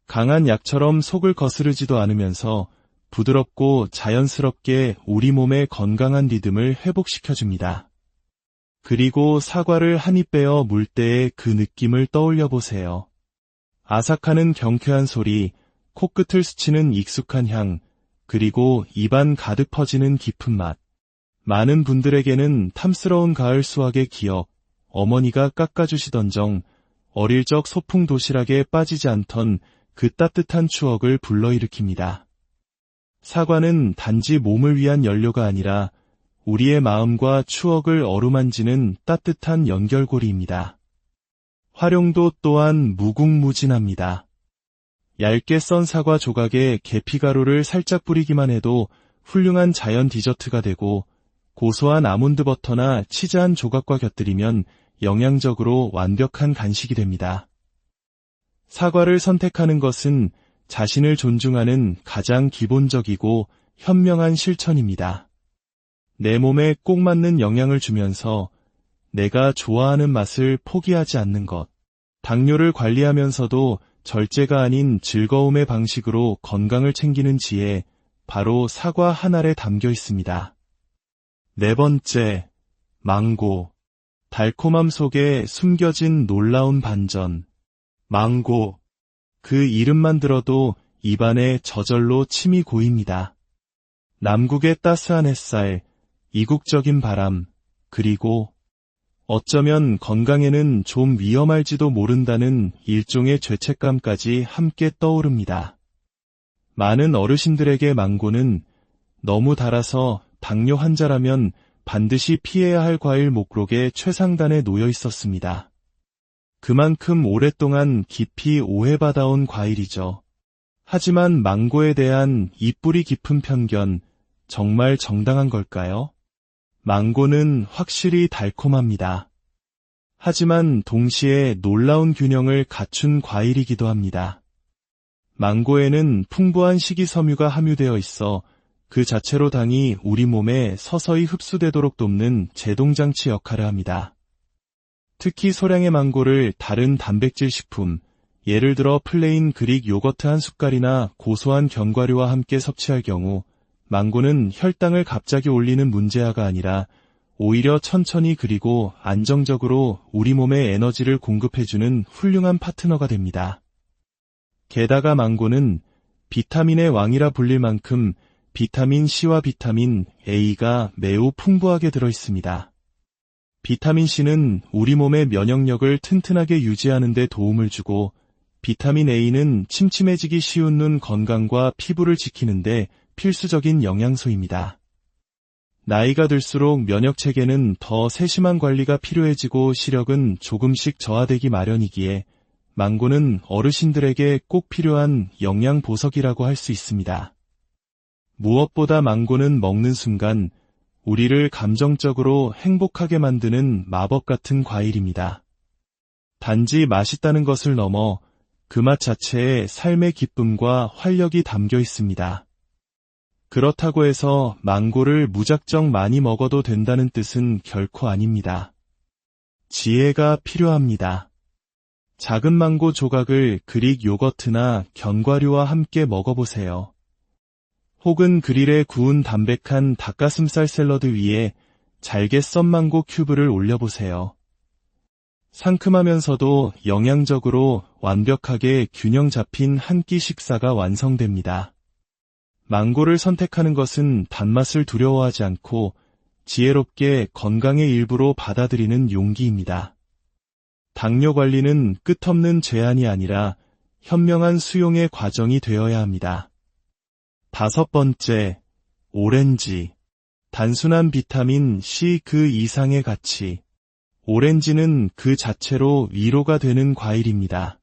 강한 약처럼 속을 거스르지도 않으면서 부드럽고 자연스럽게 우리 몸의 건강한 리듬을 회복시켜줍니다. 그리고 사과를 한 입 베어 물 때의 그 느낌을 떠올려 보세요. 아삭하는 경쾌한 소리, 코끝을 스치는 익숙한 향, 그리고 입안 가득 퍼지는 깊은 맛. 많은 분들에게는 탐스러운 가을 수확의 기억, 어머니가 깎아주시던 정, 어릴 적 소풍 도시락에 빠지지 않던 그 따뜻한 추억을 불러일으킵니다. 사과는 단지 몸을 위한 연료가 아니라 우리의 마음과 추억을 어루만지는 따뜻한 연결고리입니다. 활용도 또한 무궁무진합니다. 얇게 썬 사과 조각에 계피가루를 살짝 뿌리기만 해도 훌륭한 자연 디저트가 되고 고소한 아몬드 버터나 치즈 한 조각과 곁들이면 영양적으로 완벽한 간식이 됩니다. 사과를 선택하는 것은 자신을 존중하는 가장 기본적이고 현명한 실천입니다. 내 몸에 꼭 맞는 영양을 주면서 내가 좋아하는 맛을 포기하지 않는 것. 당뇨를 관리하면서도 절제가 아닌 즐거움의 방식으로 건강을 챙기는 지혜, 바로 사과 한 알에 담겨 있습니다. 네 번째, 망고. 달콤함 속에 숨겨진 놀라운 반전. 망고. 그 이름만 들어도 입안에 저절로 침이 고입니다. 남국의 따스한 햇살, 이국적인 바람, 그리고 어쩌면 건강에는 좀 위험할지도 모른다는 일종의 죄책감까지 함께 떠오릅니다. 많은 어르신들에게 망고는 너무 달아서 당뇨 환자라면 반드시 피해야 할 과일 목록의 최상단에 놓여 있었습니다. 그만큼 오랫동안 깊이 오해받아온 과일이죠. 하지만 망고에 대한 이 뿌리 깊은 편견, 정말 정당한 걸까요? 망고는 확실히 달콤합니다. 하지만 동시에 놀라운 균형을 갖춘 과일이기도 합니다. 망고에는 풍부한 식이섬유가 함유되어 있어 그 자체로 당이 우리 몸에 서서히 흡수되도록 돕는 제동장치 역할을 합니다. 특히 소량의 망고를 다른 단백질 식품, 예를 들어 플레인 그릭 요거트 한 숟갈이나 고소한 견과류와 함께 섭취할 경우 망고는 혈당을 갑자기 올리는 문제아가 아니라 오히려 천천히 그리고 안정적으로 우리 몸에 에너지를 공급해주는 훌륭한 파트너가 됩니다. 게다가 망고는 비타민의 왕이라 불릴 만큼 비타민 C와 비타민 A가 매우 풍부하게 들어있습니다. 비타민 C는 우리 몸의 면역력을 튼튼하게 유지하는 데 도움을 주고 비타민 A는 침침해지기 쉬운 눈 건강과 피부를 지키는데 필수적인 영양소입니다. 나이가 들수록 면역체계는 더 세심한 관리가 필요해지고 시력은 조금씩 저하되기 마련이기에 망고는 어르신들에게 꼭 필요한 영양 보석이라고 할 수 있습니다. 무엇보다 망고는 먹는 순간 우리를 감정적으로 행복하게 만드는 마법 같은 과일입니다. 단지 맛있다는 것을 넘어 그 맛 자체에 삶의 기쁨과 활력이 담겨 있습니다. 그렇다고 해서 망고를 무작정 많이 먹어도 된다는 뜻은 결코 아닙니다. 지혜가 필요합니다. 작은 망고 조각을 그릭 요거트나 견과류와 함께 먹어보세요. 혹은 그릴에 구운 담백한 닭가슴살 샐러드 위에 잘게 썬 망고 큐브를 올려보세요. 상큼하면서도 영양적으로 완벽하게 균형 잡힌 한 끼 식사가 완성됩니다. 망고를 선택하는 것은 단맛을 두려워하지 않고 지혜롭게 건강의 일부로 받아들이는 용기입니다. 당뇨 관리는 끝없는 제한이 아니라 현명한 수용의 과정이 되어야 합니다. 5번째, 오렌지. 단순한 비타민 C 그 이상의 가치. 오렌지는 그 자체로 위로가 되는 과일입니다.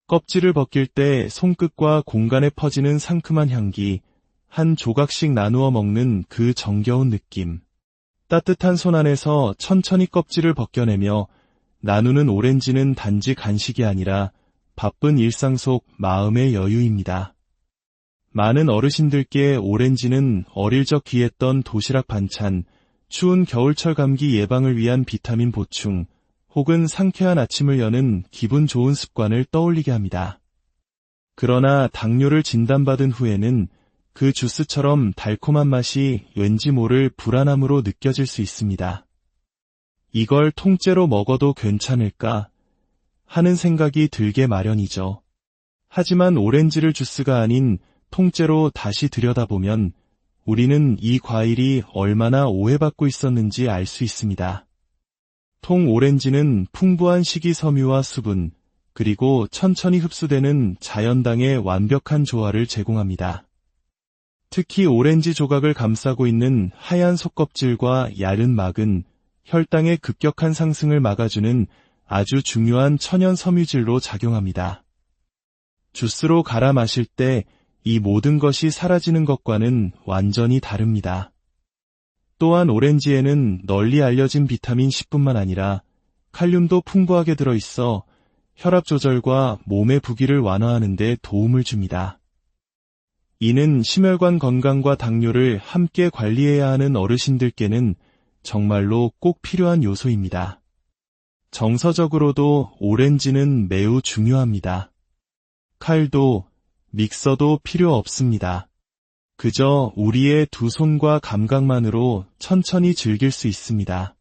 껍질을 벗길 때 손끝과 공간에 퍼지는 상큼한 향기, 한 조각씩 나누어 먹는 그 정겨운 느낌. 따뜻한 손 안에서 천천히 껍질을 벗겨내며 나누는 오렌지는 단지 간식이 아니라 바쁜 일상 속 마음의 여유입니다. 많은 어르신들께 오렌지는 어릴 적 귀했던 도시락 반찬, 추운 겨울철 감기 예방을 위한 비타민 보충, 혹은 상쾌한 아침을 여는 기분 좋은 습관을 떠올리게 합니다. 그러나 당뇨를 진단받은 후에는 그 주스처럼 달콤한 맛이 왠지 모를 불안함으로 느껴질 수 있습니다. 이걸 통째로 먹어도 괜찮을까 하는 생각이 들게 마련이죠. 하지만 오렌지를 주스가 아닌 통째로 다시 들여다보면 우리는 이 과일이 얼마나 오해받고 있었는지 알 수 있습니다. 통 오렌지는 풍부한 식이섬유와 수분, 그리고 천천히 흡수되는 자연당의 완벽한 조화를 제공합니다. 특히 오렌지 조각을 감싸고 있는 하얀 속껍질과 얇은 막은 혈당의 급격한 상승을 막아주는 아주 중요한 천연 섬유질로 작용합니다. 주스로 갈아 마실 때 이 모든 것이 사라지는 것과는 완전히 다릅니다. 또한 오렌지에는 널리 알려진 비타민 C뿐만 아니라 칼륨도 풍부하게 들어있어 혈압 조절과 몸의 부기를 완화하는 데 도움을 줍니다. 이는 심혈관 건강과 당뇨를 함께 관리해야 하는 어르신들께는 정말로 꼭 필요한 요소입니다. 정서적으로도 오렌지는 매우 중요합니다. 칼도 믹서도 필요 없습니다. 그저 우리의 두 손과 감각만으로 천천히 즐길 수 있습니다.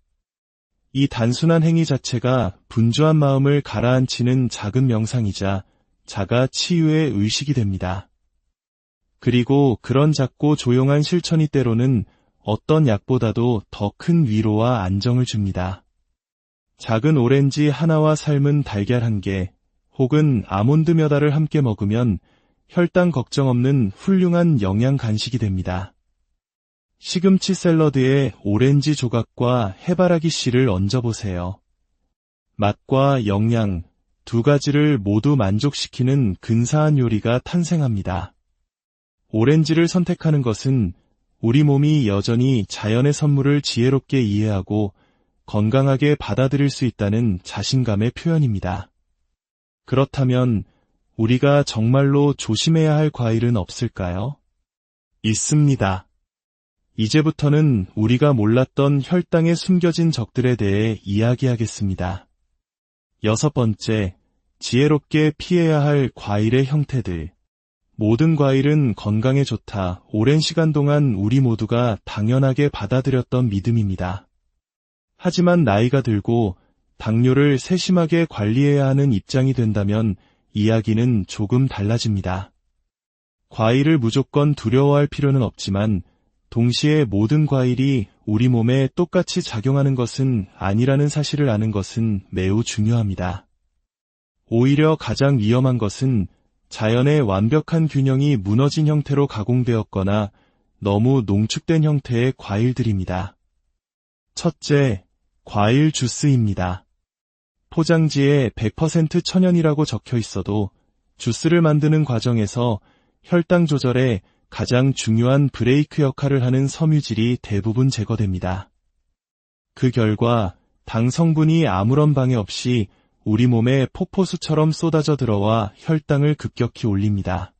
이 단순한 행위 자체가 분주한 마음을 가라앉히는 작은 명상이자 자가 치유의 의식이 됩니다. 그리고 그런 작고 조용한 실천이 때로는 어떤 약보다도 더 큰 위로와 안정을 줍니다. 작은 오렌지 하나와 삶은 달걀 한 개, 혹은 아몬드 몇 알을 함께 먹으면 혈당 걱정 없는 훌륭한 영양 간식이 됩니다. 시금치 샐러드에 오렌지 조각과 해바라기 씨를 얹어보세요. 맛과 영양 두 가지를 모두 만족시키는 근사한 요리가 탄생합니다. 오렌지를 선택하는 것은 우리 몸이 여전히 자연의 선물을 지혜롭게 이해하고 건강하게 받아들일 수 있다는 자신감의 표현입니다. 그렇다면 우리가 정말로 조심해야 할 과일은 없을까요? 있습니다. 이제부터는 우리가 몰랐던 혈당에 숨겨진 적들에 대해 이야기하겠습니다. 6번째, 지혜롭게 피해야 할 과일의 형태들. 모든 과일은 건강에 좋다. 오랜 시간 동안 우리 모두가 당연하게 받아들였던 믿음입니다. 하지만 나이가 들고 당뇨를 세심하게 관리해야 하는 입장이 된다면 이야기는 조금 달라집니다. 과일을 무조건 두려워할 필요는 없지만 동시에 모든 과일이 우리 몸에 똑같이 작용하는 것은 아니라는 사실을 아는 것은 매우 중요합니다. 오히려 가장 위험한 것은 자연의 완벽한 균형이 무너진 형태로 가공되었거나 너무 농축된 형태의 과일들입니다. 첫째, 과일 주스입니다. 포장지에 100% 천연이라고 적혀 있어도 주스를 만드는 과정에서 혈당 조절에 가장 중요한 브레이크 역할을 하는 섬유질이 대부분 제거됩니다. 그 결과 당 성분이 아무런 방해 없이 우리 몸에 폭포수처럼 쏟아져 들어와 혈당을 급격히 올립니다.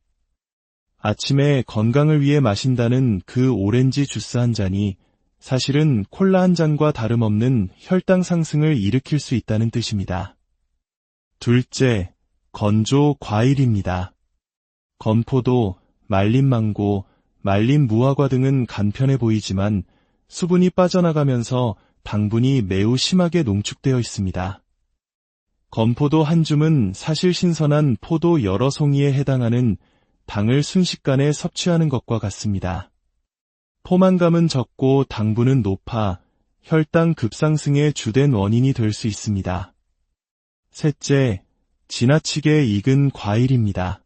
아침에 건강을 위해 마신다는 그 오렌지 주스 한 잔이 사실은 콜라 한 잔과 다름없는 혈당 상승을 일으킬 수 있다는 뜻입니다. 둘째, 건조 과일입니다. 건포도, 말린 망고, 말린 무화과 등은 간편해 보이지만 수분이 빠져나가면서 당분이 매우 심하게 농축되어 있습니다. 건포도 한 줌은 사실 신선한 포도 여러 송이에 해당하는 당을 순식간에 섭취하는 것과 같습니다. 포만감은 적고 당분은 높아 혈당 급상승의 주된 원인이 될 수 있습니다. 셋째, 지나치게 익은 과일입니다.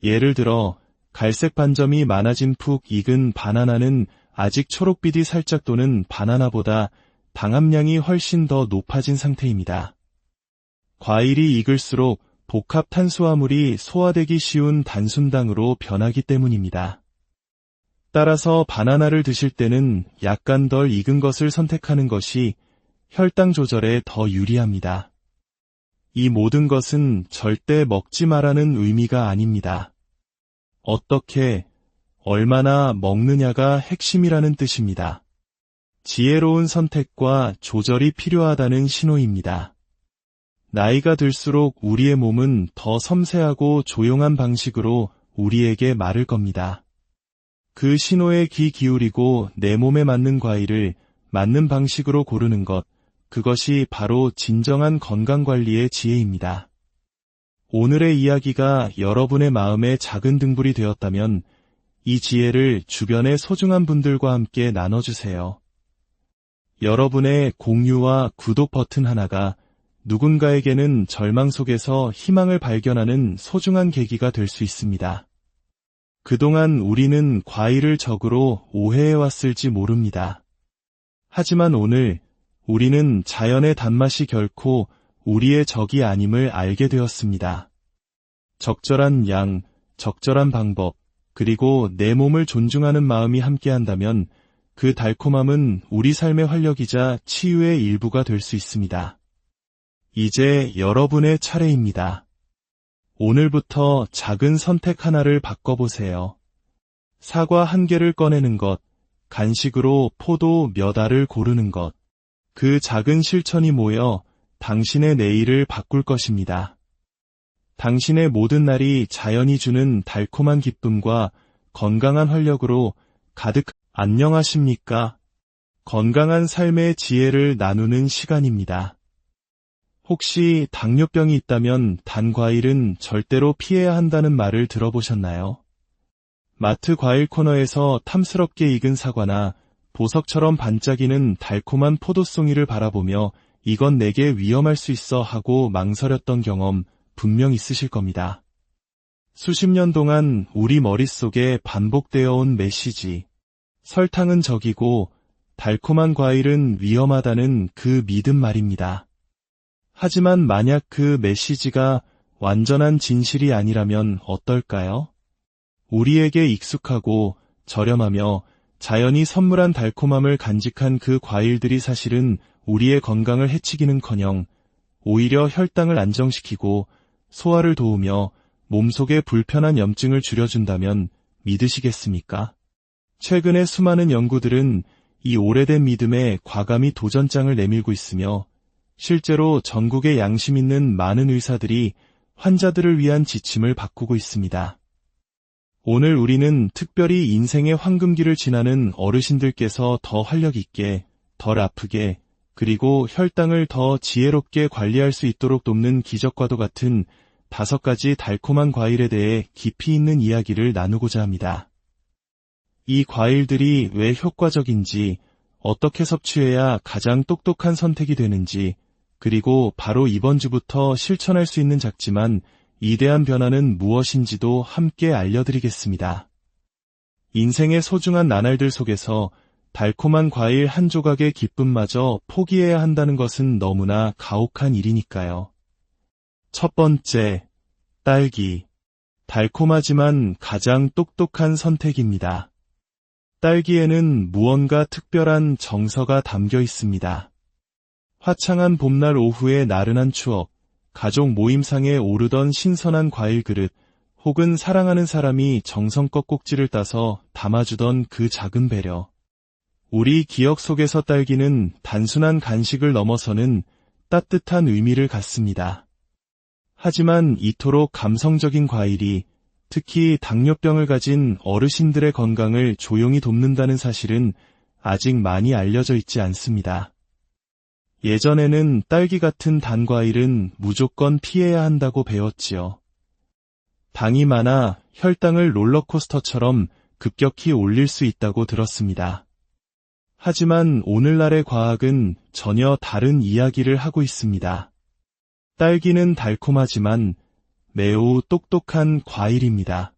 예를 들어 갈색 반점이 많아진 푹 익은 바나나는 아직 초록빛이 살짝 도는 바나나보다 당 함량이 훨씬 더 높아진 상태입니다. 과일이 익을수록 복합 탄수화물이 소화되기 쉬운 단순당으로 변하기 때문입니다. 따라서 바나나를 드실 때는 약간 덜 익은 것을 선택하는 것이 혈당 조절에 더 유리합니다. 이 모든 것은 절대 먹지 말라는 의미가 아닙니다. 어떻게, 얼마나 먹느냐가 핵심이라는 뜻입니다. 지혜로운 선택과 조절이 필요하다는 신호입니다. 나이가 들수록 우리의 몸은 더 섬세하고 조용한 방식으로 우리에게 말을 겁니다. 그 신호에 귀 기울이고 내 몸에 맞는 과일을 맞는 방식으로 고르는 것, 그것이 바로 진정한 건강관리의 지혜입니다. 오늘의 이야기가 여러분의 마음에 작은 등불이 되었다면 이 지혜를 주변의 소중한 분들과 함께 나눠주세요. 여러분의 공유와 구독 버튼 하나가 누군가에게는 절망 속에서 희망을 발견하는 소중한 계기가 될 수 있습니다. 그동안 우리는 과일을 적으로 오해해왔을지 모릅니다. 하지만 오늘 우리는 자연의 단맛이 결코 우리의 적이 아님을 알게 되었습니다. 적절한 양, 적절한 방법, 그리고 내 몸을 존중하는 마음이 함께한다면 그 달콤함은 우리 삶의 활력이자 치유의 일부가 될 수 있습니다. 이제 여러분의 차례입니다. 오늘부터 작은 선택 하나를 바꿔보세요. 사과 한 개를 꺼내는 것, 간식으로 포도 몇 알을 고르는 것. 그 작은 실천이 모여 당신의 내일을 바꿀 것입니다. 당신의 모든 날이 자연이 주는 달콤한 기쁨과 건강한 활력으로 가득. 안녕하십니까? 건강한 삶의 지혜를 나누는 시간입니다. 혹시 당뇨병이 있다면 단 과일은 절대로 피해야 한다는 말을 들어보셨나요? 마트 과일 코너에서 탐스럽게 익은 사과나 보석처럼 반짝이는 달콤한 포도송이를 바라보며 이건 내게 위험할 수 있어 하고 망설였던 경험 분명 있으실 겁니다. 수십 년 동안 우리 머릿속에 반복되어 온 메시지. 설탕은 적이고 달콤한 과일은 위험하다는 그 믿음 말입니다. 하지만 만약 그 메시지가 완전한 진실이 아니라면 어떨까요? 우리에게 익숙하고 저렴하며 자연이 선물한 달콤함을 간직한 그 과일들이 사실은 우리의 건강을 해치기는커녕 오히려 혈당을 안정시키고 소화를 도우며 몸속의 불편한 염증을 줄여준다면 믿으시겠습니까? 최근의 수많은 연구들은 이 오래된 믿음에 과감히 도전장을 내밀고 있으며 실제로 전국의 양심 있는 많은 의사들이 환자들을 위한 지침을 바꾸고 있습니다. 오늘 우리는 특별히 인생의 황금기를 지나는 어르신들께서 더 활력 있게, 덜 아프게, 그리고 혈당을 더 지혜롭게 관리할 수 있도록 돕는 기적과도 같은 5가지 달콤한 과일에 대해 깊이 있는 이야기를 나누고자 합니다. 이 과일들이 왜 효과적인지, 어떻게 섭취해야 가장 똑똑한 선택이 되는지, 그리고 바로 이번 주부터 실천할 수 있는 작지만 이대한 변화는 무엇인지도 함께 알려드리겠습니다. 인생의 소중한 나날들 속에서 달콤한 과일 한 조각의 기쁨마저 포기해야 한다는 것은 너무나 가혹한 일이니까요. 첫 번째, 딸기. 달콤하지만 가장 똑똑한 선택입니다. 딸기에는 무언가 특별한 정서가 담겨 있습니다. 화창한 봄날 오후의 나른한 추억, 가족 모임상에 오르던 신선한 과일 그릇, 혹은 사랑하는 사람이 정성껏 꼭지를 따서 담아주던 그 작은 배려. 우리 기억 속에서 딸기는 단순한 간식을 넘어서는 따뜻한 의미를 갖습니다. 하지만 이토록 감성적인 과일이 특히 당뇨병을 가진 어르신들의 건강을 조용히 돕는다는 사실은 아직 많이 알려져 있지 않습니다. 예전에는 딸기 같은 단 과일은 무조건 피해야 한다고 배웠지요. 당이 많아 혈당을 롤러코스터처럼 급격히 올릴 수 있다고 들었습니다. 하지만 오늘날의 과학은 전혀 다른 이야기를 하고 있습니다. 딸기는 달콤하지만 매우 똑똑한 과일입니다.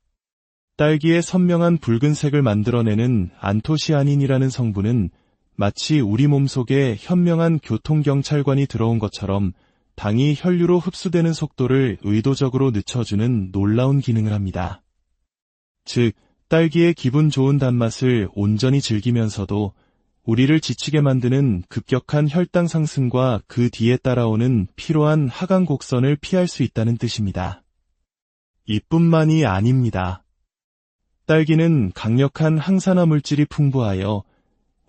딸기의 선명한 붉은색을 만들어내는 안토시아닌이라는 성분은 마치 우리 몸속에 현명한 교통경찰관이 들어온 것처럼 당이 혈류로 흡수되는 속도를 의도적으로 늦춰주는 놀라운 기능을 합니다. 즉, 딸기의 기분 좋은 단맛을 온전히 즐기면서도 우리를 지치게 만드는 급격한 혈당 상승과 그 뒤에 따라오는 피로한 하강 곡선을 피할 수 있다는 뜻입니다. 이뿐만이 아닙니다. 딸기는 강력한 항산화 물질이 풍부하여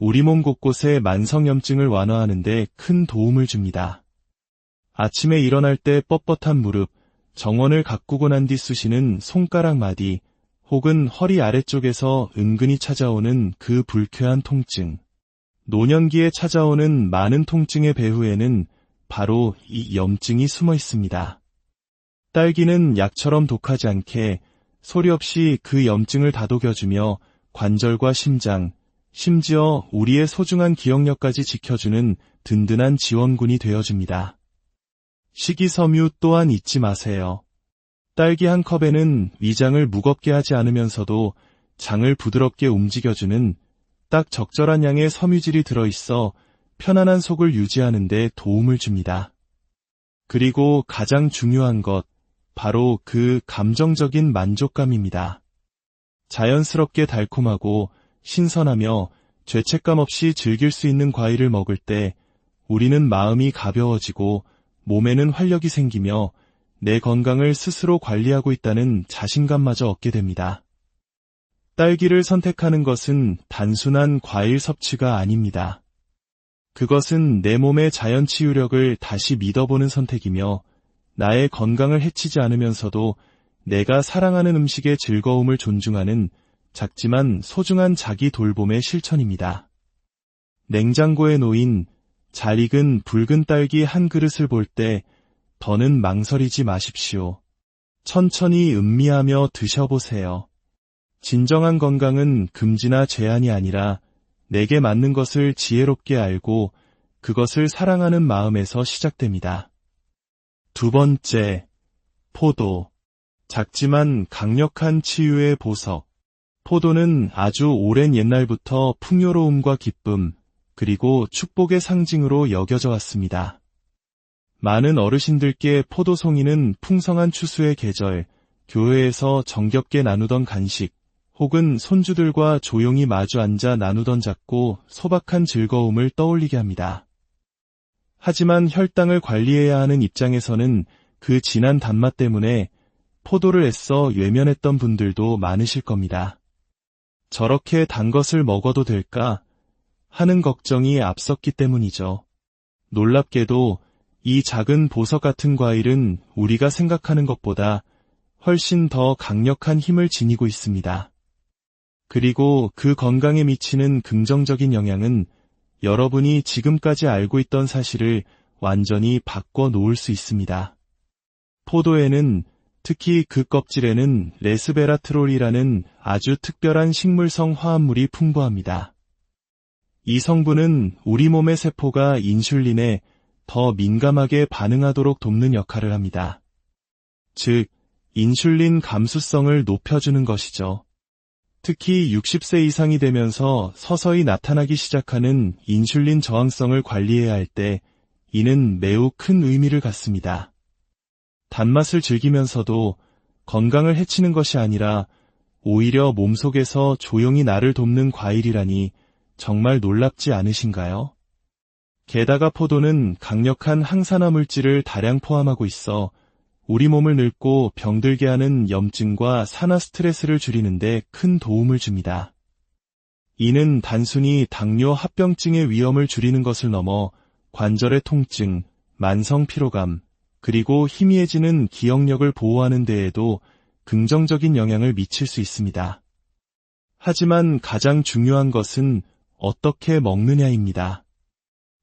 우리 몸 곳곳의 만성염증을 완화하는 데 큰 도움을 줍니다. 아침에 일어날 때 뻣뻣한 무릎, 정원을 가꾸고 난 뒤 쑤시는 손가락 마디, 혹은 허리 아래쪽에서 은근히 찾아오는 그 불쾌한 통증. 노년기에 찾아오는 많은 통증의 배후에는 바로 이 염증이 숨어 있습니다. 딸기는 약처럼 독하지 않게 소리 없이 그 염증을 다독여주며 관절과 심장, 심지어 우리의 소중한 기억력까지 지켜주는 든든한 지원군이 되어줍니다. 식이섬유 또한 잊지 마세요. 딸기 한 컵에는 위장을 무겁게 하지 않으면서도 장을 부드럽게 움직여주는 딱 적절한 양의 섬유질이 들어있어 편안한 속을 유지하는 데 도움을 줍니다. 그리고 가장 중요한 것, 바로 그 감정적인 만족감입니다. 자연스럽게 달콤하고 신선하며 죄책감 없이 즐길 수 있는 과일을 먹을 때 우리는 마음이 가벼워지고 몸에는 활력이 생기며 내 건강을 스스로 관리하고 있다는 자신감마저 얻게 됩니다. 딸기를 선택하는 것은 단순한 과일 섭취가 아닙니다. 그것은 내 몸의 자연 치유력을 다시 믿어보는 선택이며 나의 건강을 해치지 않으면서도 내가 사랑하는 음식의 즐거움을 존중하는 작지만 소중한 자기 돌봄의 실천입니다. 냉장고에 놓인 잘 익은 붉은 딸기 한 그릇을 볼 때 더는 망설이지 마십시오. 천천히 음미하며 드셔보세요. 진정한 건강은 금지나 제한이 아니라 내게 맞는 것을 지혜롭게 알고 그것을 사랑하는 마음에서 시작됩니다. 두 번째, 포도. 작지만 강력한 치유의 보석. 포도는 아주 오랜 옛날부터 풍요로움과 기쁨, 그리고 축복의 상징으로 여겨져 왔습니다. 많은 어르신들께 포도송이는 풍성한 추수의 계절, 교회에서 정겹게 나누던 간식, 혹은 손주들과 조용히 마주 앉아 나누던 작고 소박한 즐거움을 떠올리게 합니다. 하지만 혈당을 관리해야 하는 입장에서는 그 진한 단맛 때문에 포도를 애써 외면했던 분들도 많으실 겁니다. 저렇게 단 것을 먹어도 될까 하는 걱정이 앞섰기 때문이죠. 놀랍게도 이 작은 보석 같은 과일은 우리가 생각하는 것보다 훨씬 더 강력한 힘을 지니고 있습니다. 그리고 그 건강에 미치는 긍정적인 영향은 여러분이 지금까지 알고 있던 사실을 완전히 바꿔 놓을 수 있습니다. 포도에는, 특히 그 껍질에는 레스베라트롤이라는 아주 특별한 식물성 화합물이 풍부합니다. 이 성분은 우리 몸의 세포가 인슐린에 더 민감하게 반응하도록 돕는 역할을 합니다. 즉, 인슐린 감수성을 높여주는 것이죠. 특히 60세 이상이 되면서 서서히 나타나기 시작하는 인슐린 저항성을 관리해야 할 때 이는 매우 큰 의미를 갖습니다. 단맛을 즐기면서도 건강을 해치는 것이 아니라 오히려 몸속에서 조용히 나를 돕는 과일이라니 정말 놀랍지 않으신가요? 게다가 포도는 강력한 항산화 물질을 다량 포함하고 있어 우리 몸을 늙고 병들게 하는 염증과 산화 스트레스를 줄이는 데 큰 도움을 줍니다. 이는 단순히 당뇨 합병증의 위험을 줄이는 것을 넘어 관절의 통증, 만성 피로감, 그리고 희미해지는 기억력을 보호하는 데에도 긍정적인 영향을 미칠 수 있습니다. 하지만 가장 중요한 것은 어떻게 먹느냐입니다.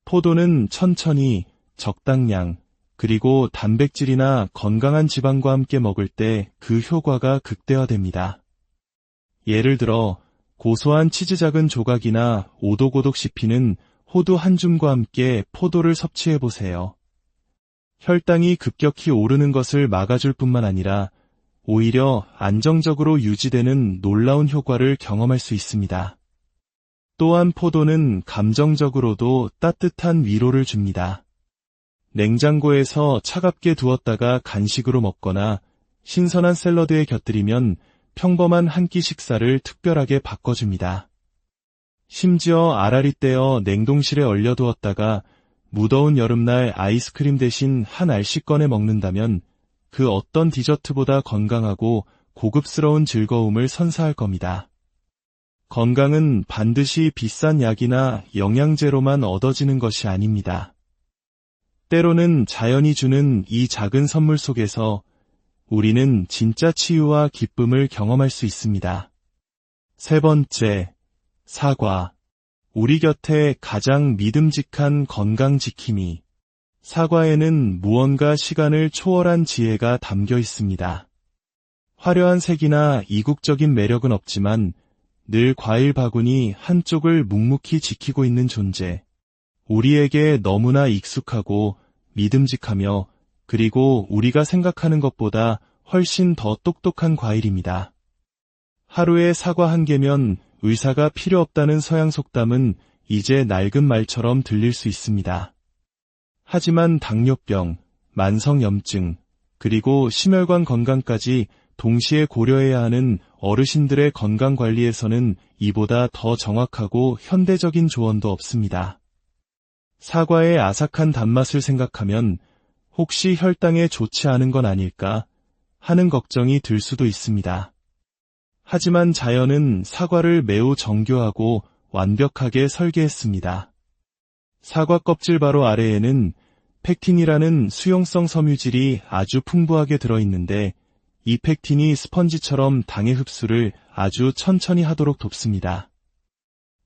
포도는 천천히, 적당량, 그리고 단백질이나 건강한 지방과 함께 먹을 때 그 효과가 극대화됩니다. 예를 들어 고소한 치즈 작은 조각이나 오독오독 씹히는 호두 한 줌과 함께 포도를 섭취해보세요. 혈당이 급격히 오르는 것을 막아줄 뿐만 아니라 오히려 안정적으로 유지되는 놀라운 효과를 경험할 수 있습니다. 또한 포도는 감정적으로도 따뜻한 위로를 줍니다. 냉장고에서 차갑게 두었다가 간식으로 먹거나 신선한 샐러드에 곁들이면 평범한 한 끼 식사를 특별하게 바꿔줍니다. 심지어 알알이 떼어 냉동실에 얼려두었다가 무더운 여름날 아이스크림 대신 한 알씩 꺼내 먹는다면 그 어떤 디저트보다 건강하고 고급스러운 즐거움을 선사할 겁니다. 건강은 반드시 비싼 약이나 영양제로만 얻어지는 것이 아닙니다. 때로는 자연이 주는 이 작은 선물 속에서 우리는 진짜 치유와 기쁨을 경험할 수 있습니다. 세 번째, 사과. 우리 곁에 가장 믿음직한 건강 지킴이. 사과에는 무언가 시간을 초월한 지혜가 담겨 있습니다. 화려한 색이나 이국적인 매력은 없지만 늘 과일 바구니 한쪽을 묵묵히 지키고 있는 존재. 우리에게 너무나 익숙하고 믿음직하며 그리고 우리가 생각하는 것보다 훨씬 더 똑똑한 과일입니다. 하루에 사과 한 개면 의사가 필요 없다는 서양 속담은 이제 낡은 말처럼 들릴 수 있습니다. 하지만 당뇨병, 만성염증, 그리고 심혈관 건강까지 동시에 고려해야 하는 어르신들의 건강관리에서는 이보다 더 정확하고 현대적인 조언도 없습니다. 사과의 아삭한 단맛을 생각하면 혹시 혈당에 좋지 않은 건 아닐까 하는 걱정이 들 수도 있습니다. 하지만 자연은 사과를 매우 정교하고 완벽하게 설계했습니다. 사과 껍질 바로 아래에는 펙틴이라는 수용성 섬유질이 아주 풍부하게 들어있는데 이 펙틴이 스펀지처럼 당의 흡수를 아주 천천히 하도록 돕습니다.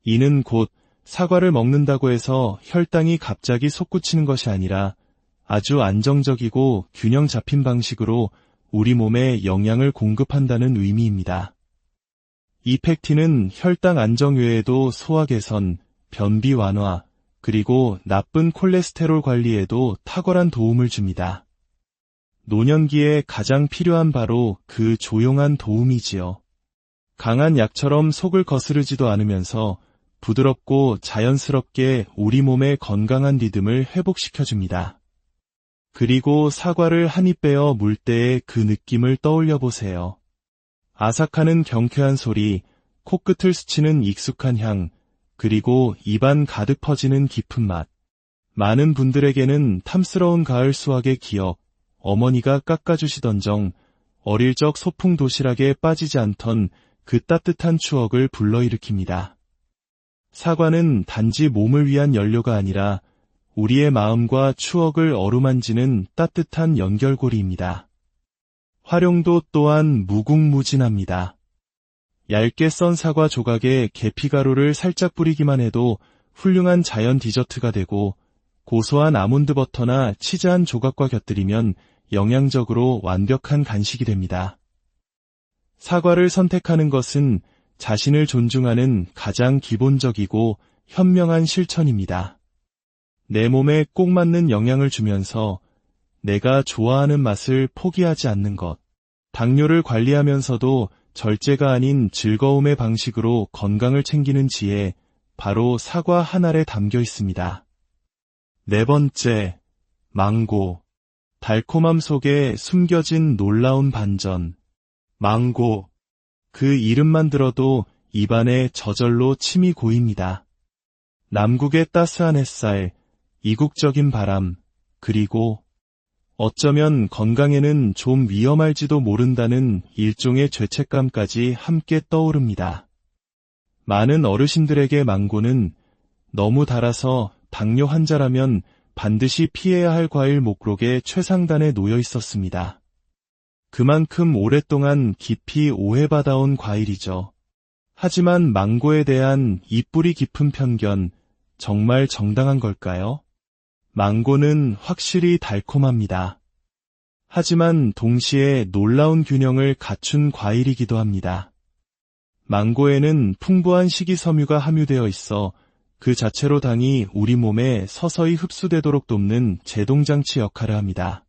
이는 곧 사과를 먹는다고 해서 혈당이 갑자기 솟구치는 것이 아니라 아주 안정적이고 균형 잡힌 방식으로 우리 몸에 영양을 공급한다는 의미입니다. 이 펙틴은 혈당 안정 외에도 소화 개선, 변비 완화, 그리고 나쁜 콜레스테롤 관리에도 탁월한 도움을 줍니다. 노년기에 가장 필요한 바로 그 조용한 도움이지요. 강한 약처럼 속을 거스르지도 않으면서 부드럽고 자연스럽게 우리 몸의 건강한 리듬을 회복시켜줍니다. 그리고 사과를 한 입 베어 물 때의 그 느낌을 떠올려 보세요. 아삭하는 경쾌한 소리, 코끝을 스치는 익숙한 향, 그리고 입안 가득 퍼지는 깊은 맛. 많은 분들에게는 탐스러운 가을 수확의 기억, 어머니가 깎아주시던 정, 어릴 적 소풍 도시락에 빠지지 않던 그 따뜻한 추억을 불러일으킵니다. 사과는 단지 몸을 위한 연료가 아니라 우리의 마음과 추억을 어루만지는 따뜻한 연결고리입니다. 활용도 또한 무궁무진합니다. 얇게 썬 사과 조각에 계피가루를 살짝 뿌리기만 해도 훌륭한 자연 디저트가 되고, 고소한 아몬드 버터나 치즈한 조각과 곁들이면 영양적으로 완벽한 간식이 됩니다. 사과를 선택하는 것은 자신을 존중하는 가장 기본적이고 현명한 실천입니다. 내 몸에 꼭 맞는 영양을 주면서 내가 좋아하는 맛을 포기하지 않는 것. 당뇨를 관리하면서도 절제가 아닌 즐거움의 방식으로 건강을 챙기는 지혜, 바로 사과 한 알에 담겨 있습니다. 네 번째, 망고. 달콤함 속에 숨겨진 놀라운 반전. 망고. 그 이름만 들어도 입안에 저절로 침이 고입니다. 남국의 따스한 햇살, 이국적인 바람, 그리고 어쩌면 건강에는 좀 위험할지도 모른다는 일종의 죄책감까지 함께 떠오릅니다. 많은 어르신들에게 망고는 너무 달아서 당뇨 환자라면 반드시 피해야 할 과일 목록의 최상단에 놓여 있었습니다. 그만큼 오랫동안 깊이 오해받아온 과일이죠. 하지만 망고에 대한 이 뿌리 깊은 편견, 정말 정당한 걸까요? 망고는 확실히 달콤합니다. 하지만 동시에 놀라운 균형을 갖춘 과일이기도 합니다. 망고에는 풍부한 식이섬유가 함유되어 있어 그 자체로 당이 우리 몸에 서서히 흡수되도록 돕는 제동장치 역할을 합니다.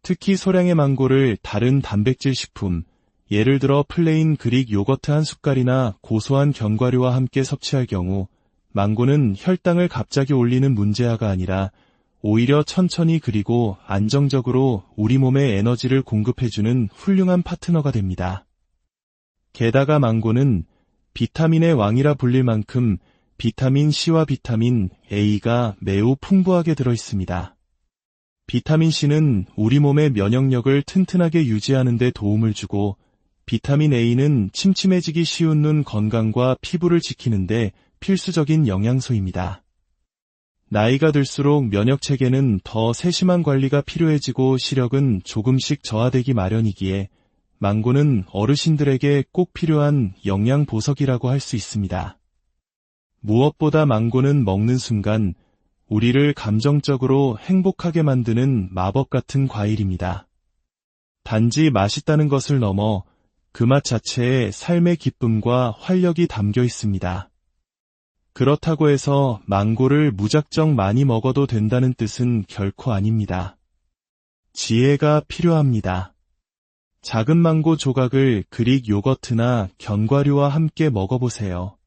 특히 소량의 망고를 다른 단백질 식품, 예를 들어 플레인 그릭 요거트 한 숟갈이나 고소한 견과류와 함께 섭취할 경우 망고는 혈당을 갑자기 올리는 문제아가 아니라 오히려 천천히 그리고 안정적으로 우리 몸에 에너지를 공급해주는 훌륭한 파트너가 됩니다. 게다가 망고는 비타민의 왕이라 불릴 만큼 비타민 C와 비타민 A가 매우 풍부하게 들어있습니다. 비타민 C는 우리 몸의 면역력을 튼튼하게 유지하는 데 도움을 주고, 비타민 A는 침침해지기 쉬운 눈 건강과 피부를 지키는데 필수적인 영양소입니다. 나이가 들수록 면역체계는 더 세심한 관리가 필요해지고 시력은 조금씩 저하되기 마련이기에 망고는 어르신들에게 꼭 필요한 영양 보석이라고 할 수 있습니다. 무엇보다 망고는 먹는 순간 우리를 감정적으로 행복하게 만드는 마법 같은 과일입니다. 단지 맛있다는 것을 넘어 그 맛 자체에 삶의 기쁨과 활력이 담겨 있습니다. 그렇다고 해서 망고를 무작정 많이 먹어도 된다는 뜻은 결코 아닙니다. 지혜가 필요합니다. 작은 망고 조각을 그릭 요거트나 견과류와 함께 먹어보세요.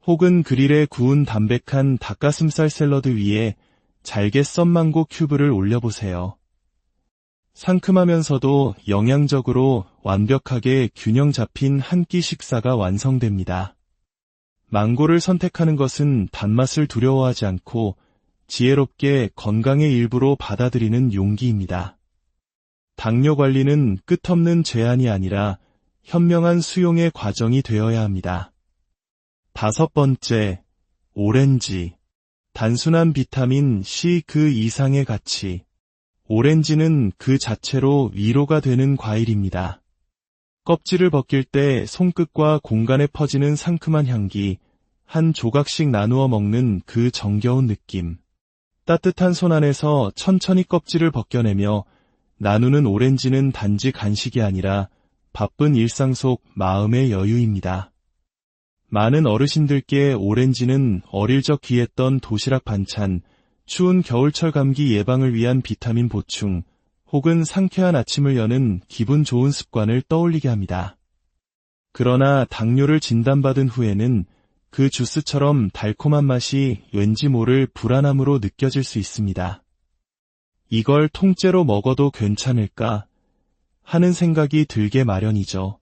혹은 그릴에 구운 담백한 닭가슴살 샐러드 위에 잘게 썬 망고 큐브를 올려보세요. 상큼하면서도 영양적으로 완벽하게 균형 잡힌 한 끼 식사가 완성됩니다. 망고를 선택하는 것은 단맛을 두려워하지 않고 지혜롭게 건강의 일부로 받아들이는 용기입니다. 당뇨 관리는 끝없는 제한이 아니라 현명한 수용의 과정이 되어야 합니다. 다섯 번째, 오렌지. 단순한 비타민 C 그 이상의 가치. 오렌지는 그 자체로 위로가 되는 과일입니다. 껍질을 벗길 때 손끝과 공간에 퍼지는 상큼한 향기, 한 조각씩 나누어 먹는 그 정겨운 느낌. 따뜻한 손 안에서 천천히 껍질을 벗겨내며 나누는 오렌지는 단지 간식이 아니라 바쁜 일상 속 마음의 여유입니다. 많은 어르신들께 오렌지는 어릴 적 귀했던 도시락 반찬, 추운 겨울철 감기 예방을 위한 비타민 보충, 혹은 상쾌한 아침을 여는 기분 좋은 습관을 떠올리게 합니다. 그러나 당뇨를 진단받은 후에는 그 주스처럼 달콤한 맛이 왠지 모를 불안함으로 느껴질 수 있습니다. 이걸 통째로 먹어도 괜찮을까 하는 생각이 들게 마련이죠.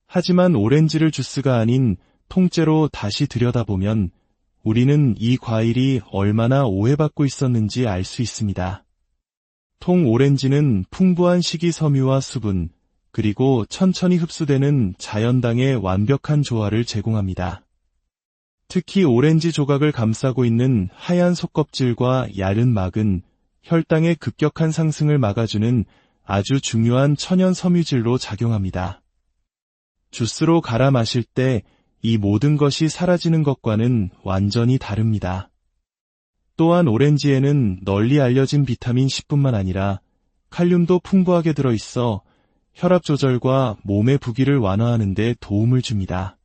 하지만 오렌지를 주스가 아닌 통째로 다시 들여다보면 우리는 이 과일이 얼마나 오해받고 있었는지 알 수 있습니다. 통 오렌지는 풍부한 식이섬유와 수분, 그리고 천천히 흡수되는 자연당의 완벽한 조화를 제공합니다. 특히 오렌지 조각을 감싸고 있는 하얀 속껍질과 야른 막은 혈당의 급격한 상승을 막아주는 아주 중요한 천연 섬유질로 작용합니다. 주스로 갈아 마실 때 이 모든 것이 사라지는 것과는 완전히 다릅니다. 또한 오렌지에는 널리 알려진 비타민 C뿐만 아니라 칼륨도 풍부하게 들어있어 혈압 조절과 몸의 부기를 완화하는 데 도움을 줍니다.